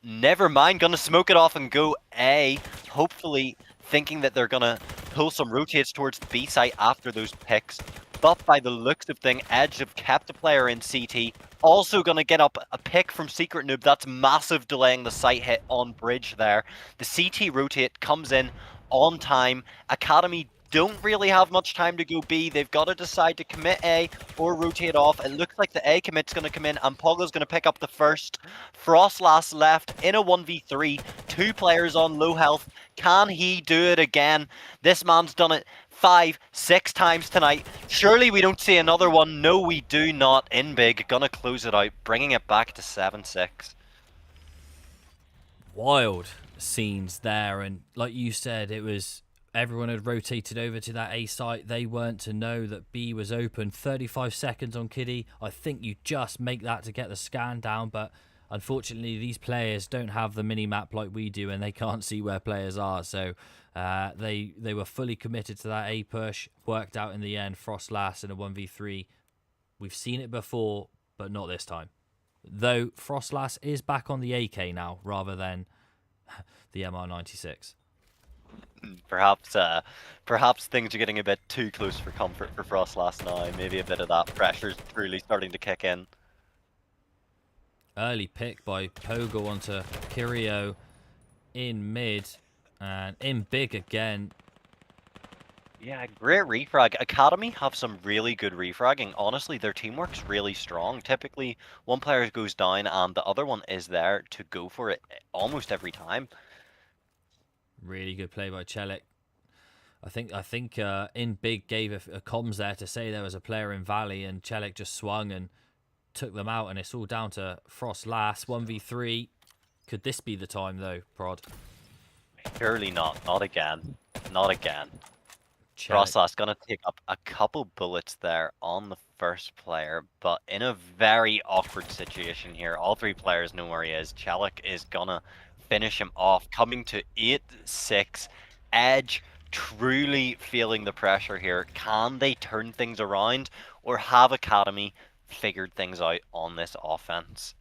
Never mind, gonna smoke it off and go A, hopefully thinking that they're gonna pull some rotates towards the B site after those picks. But by the looks of things, Edge have kept a player in CT. Also gonna get up a pick from Secret Noob. That's massive, delaying the site hit on bridge there. The CT rotate comes in on time. Academy don't really have much time to go B. They've got to decide to commit A or rotate off. It looks like the A commit's going to come in, and Poggle's going to pick up the first. Frostlass left in a 1v3. Two players on low health. Can he do it again? This man's done it 5, 6 times tonight. Surely we don't see another one. No, we do not. Inbig gonna close it out, bringing it back to 7-6. Wild scenes there, and like you said, it was everyone had rotated over to that A site. They weren't to know that B was open. 35 seconds on Kitty. I think you just make that to get the scan down, but unfortunately these players don't have the mini map like we do, and they can't see where players are. So they were fully committed to that A push. Worked out in the end. Frostlass in a 1v3. We've seen it before, but not this time. Though Frostlass is back on the AK now rather than the MR96. Perhaps things are getting a bit too close for comfort for Frostlass now. Maybe a bit of that pressure's truly starting to kick in. Early pick by Pogo onto Kirio in mid, and in big again. Yeah, great refrag. Academy have some really good refragging. Honestly, their teamwork's really strong. Typically, one player goes down and the other one is there to go for it almost every time. Really good play by Chelik. I think in big gave a comms there to say there was a player in Valley, and Chelik just swung and took them out, and it's all down to Frostlass 1v3. Could this be the time though, Prod? Surely not. Not again. Not again. Chelik. Frostlass gonna take up a couple bullets there on the first player, but in a very awkward situation here. All three players know where he is. Chelik is gonna finish him off, coming to 8-6. Edge truly feeling the pressure here. Can they turn things around, or have Academy figured things out on this offense?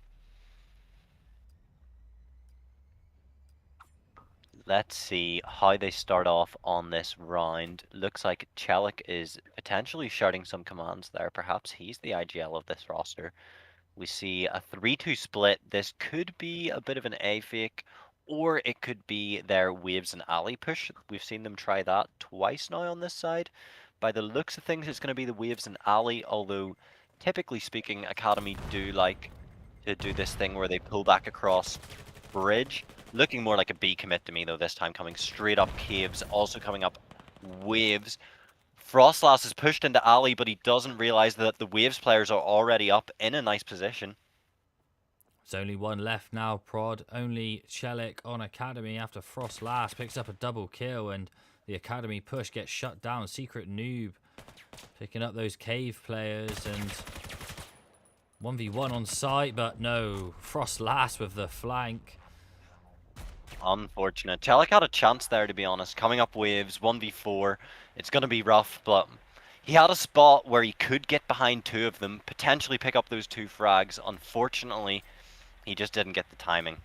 Let's see how they start off on this round. Looks like Chelik is potentially shouting some commands there. Perhaps he's the IGL of this roster. We see a 3-2 split. This could be a bit of an A fake, or it could be their waves and alley push. We've seen them try that twice now on this side. By the looks of things, it's going to be the waves and alley, although typically speaking, Academy do like to do this thing where they pull back across bridge. Looking more like a B commit to me though, this time coming straight up caves, also coming up waves. Frostlass is pushed into alley, but he doesn't realize that the waves players are already up in a nice position. There's only one left now, Prod. Only Chelik on Academy after Frostlass picks up a double kill, and the Academy push gets shut down. Secret Noob picking up those cave players, and 1v1 on site, but no. Frostlass with the flank. Unfortunate. Chelik had a chance there, to be honest. Coming up waves, 1v4. It's going to be rough, but he had a spot where he could get behind two of them, potentially pick up those two frags. Unfortunately, he just didn't get the timing.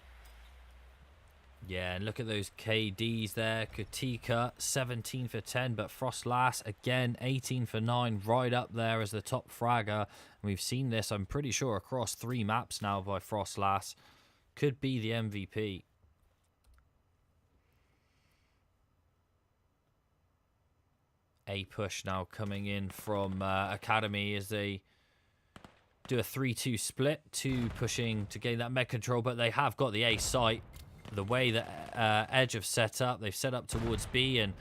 Yeah, and look at those KDs there. Kutika, 17 for 10, but Frostlass, again, 18 for 9, right up there as the top fragger. And we've seen this, I'm pretty sure, across 3 maps now by Frostlass. Could be the MVP. A push now coming in from Academy as they do a 3-2 split. 2 pushing to gain that med control, but they have got the A site. The way that Edge have set up, they've set up towards B, and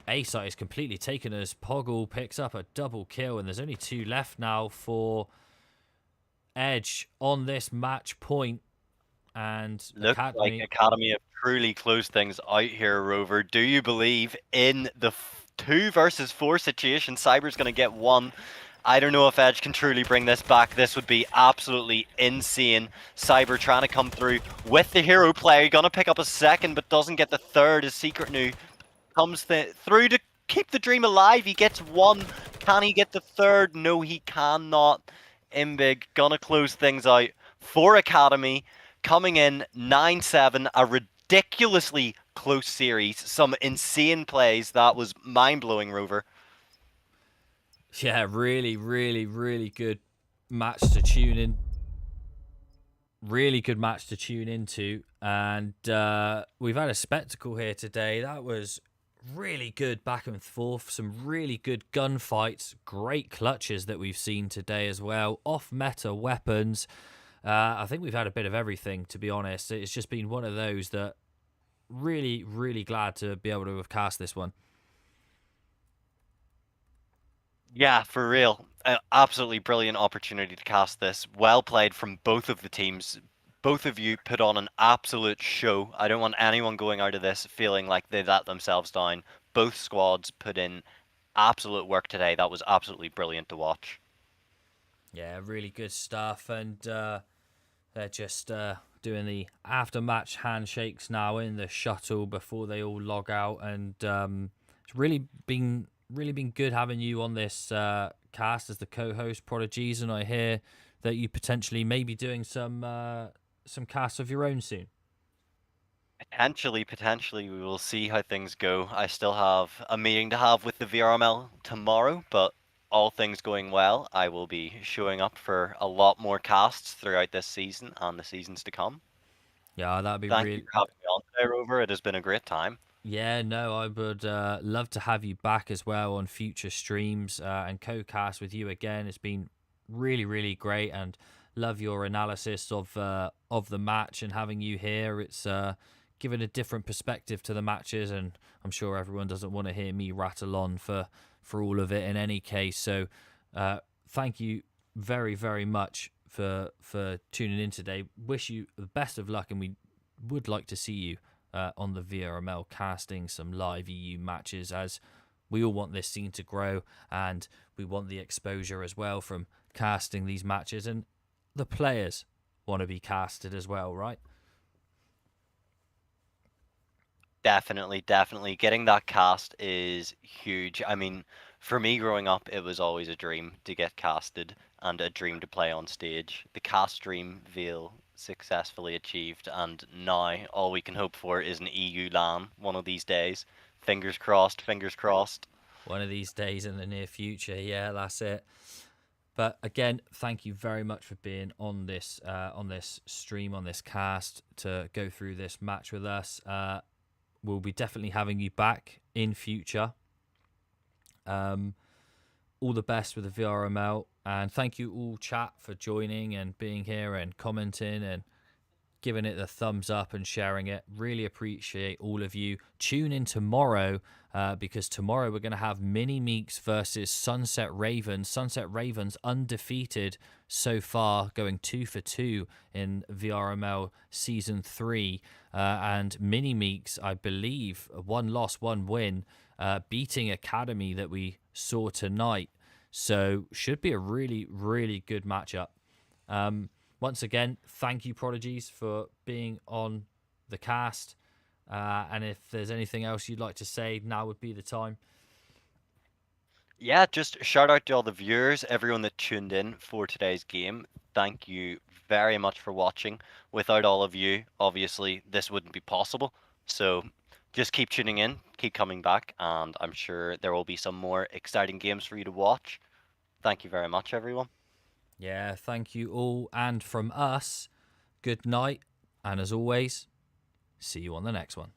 A site is completely taken as Poggle picks up a double kill, and there's only 2 left now for Edge on this match point. And Looks like Academy have truly closed things out here, Rover. Do you believe in the 2 versus 4 situation? Cyber's going to get 1. I don't know if Edge can truly bring this back. This would be absolutely insane. Cyber trying to come through with the hero player. Going to pick up a 2nd, but doesn't get the 3rd as Secret New comes through to keep the dream alive. He gets 1. Can he get the 3rd? No, he cannot. Imbig going to close things out for Academy. Coming in 9-7, a ridiculously close series. Some insane plays. That was mind-blowing, Rover. Yeah, really, really, really good match to tune in. Really good match to tune into. And we've had a spectacle here today. That was really good back and forth. Some really good gunfights. Great clutches that we've seen today as well. Off-meta weapons. I think we've had a bit of everything, to be honest. It's just been one of those that really, really glad to be able to have cast this one. Yeah, for real. An absolutely brilliant opportunity to cast this. Well played from both of the teams. Both of you put on an absolute show. I don't want anyone going out of this feeling like they let themselves down. Both squads put in absolute work today. That was absolutely brilliant to watch. Yeah, really good stuff. And they're just doing the after-match handshakes now in the shuttle before they all log out. And it's really been good having you on this cast as the co-host, Prodigies. And I hear that you potentially may be doing some casts of your own soon. Potentially, we will see how things go. I still have a meeting to have with the VRML tomorrow, but all things going well, I will be showing up for a lot more casts throughout this season and the seasons to come. Yeah, that'd be Thank really. you for having me on today, Rover. It has been a great time. Yeah, no, I would love to have you back as well on future streams and co-cast with you again. It's been really, really great, and love your analysis of the match and having you here. It's given a different perspective to the matches, and I'm sure everyone doesn't want to hear me rattle on for all of it in any case. So, thank you very, very much for tuning in today. Wish you the best of luck, and we would like to see you on the VRML casting some live EU matches, as we all want this scene to grow and we want the exposure as well from casting these matches, and the players want to be casted as well, right? Definitely. Getting that cast is huge. I mean, for me growing up, it was always a dream to get casted and a dream to play on stage. The cast dream, VAIL, successfully achieved, and now all we can hope for is an EU LAN one of these days. Fingers crossed, fingers crossed. One of these days in the near future. Yeah, that's it. But again, thank you very much for being on this stream, on this cast, to go through this match with us. We'll be definitely having you back in future. All the best with the VRML, and thank you all, chat, for joining and being here and commenting and giving it the thumbs up and sharing it. Really appreciate all of you. Tune in tomorrow because tomorrow we're going to have Mini Meeks versus Sunset Ravens. Sunset Ravens undefeated so far, going 2 for 2 in VRML Season 3. And Mini Meeks, I believe, 1 loss, 1 win, beating Academy that we saw tonight. So should be a really, really good matchup. Once again, thank you, Prodigies, for being on the cast. And if there's anything else you'd like to say, now would be the time. Yeah, just shout out to all the viewers, everyone that tuned in for today's game. Thank you very much for watching. Without all of you, obviously, this wouldn't be possible. So just keep tuning in, keep coming back, and I'm sure there will be some more exciting games for you to watch. Thank you very much, everyone. Yeah, thank you all. And from us, good night. And as always, see you on the next one.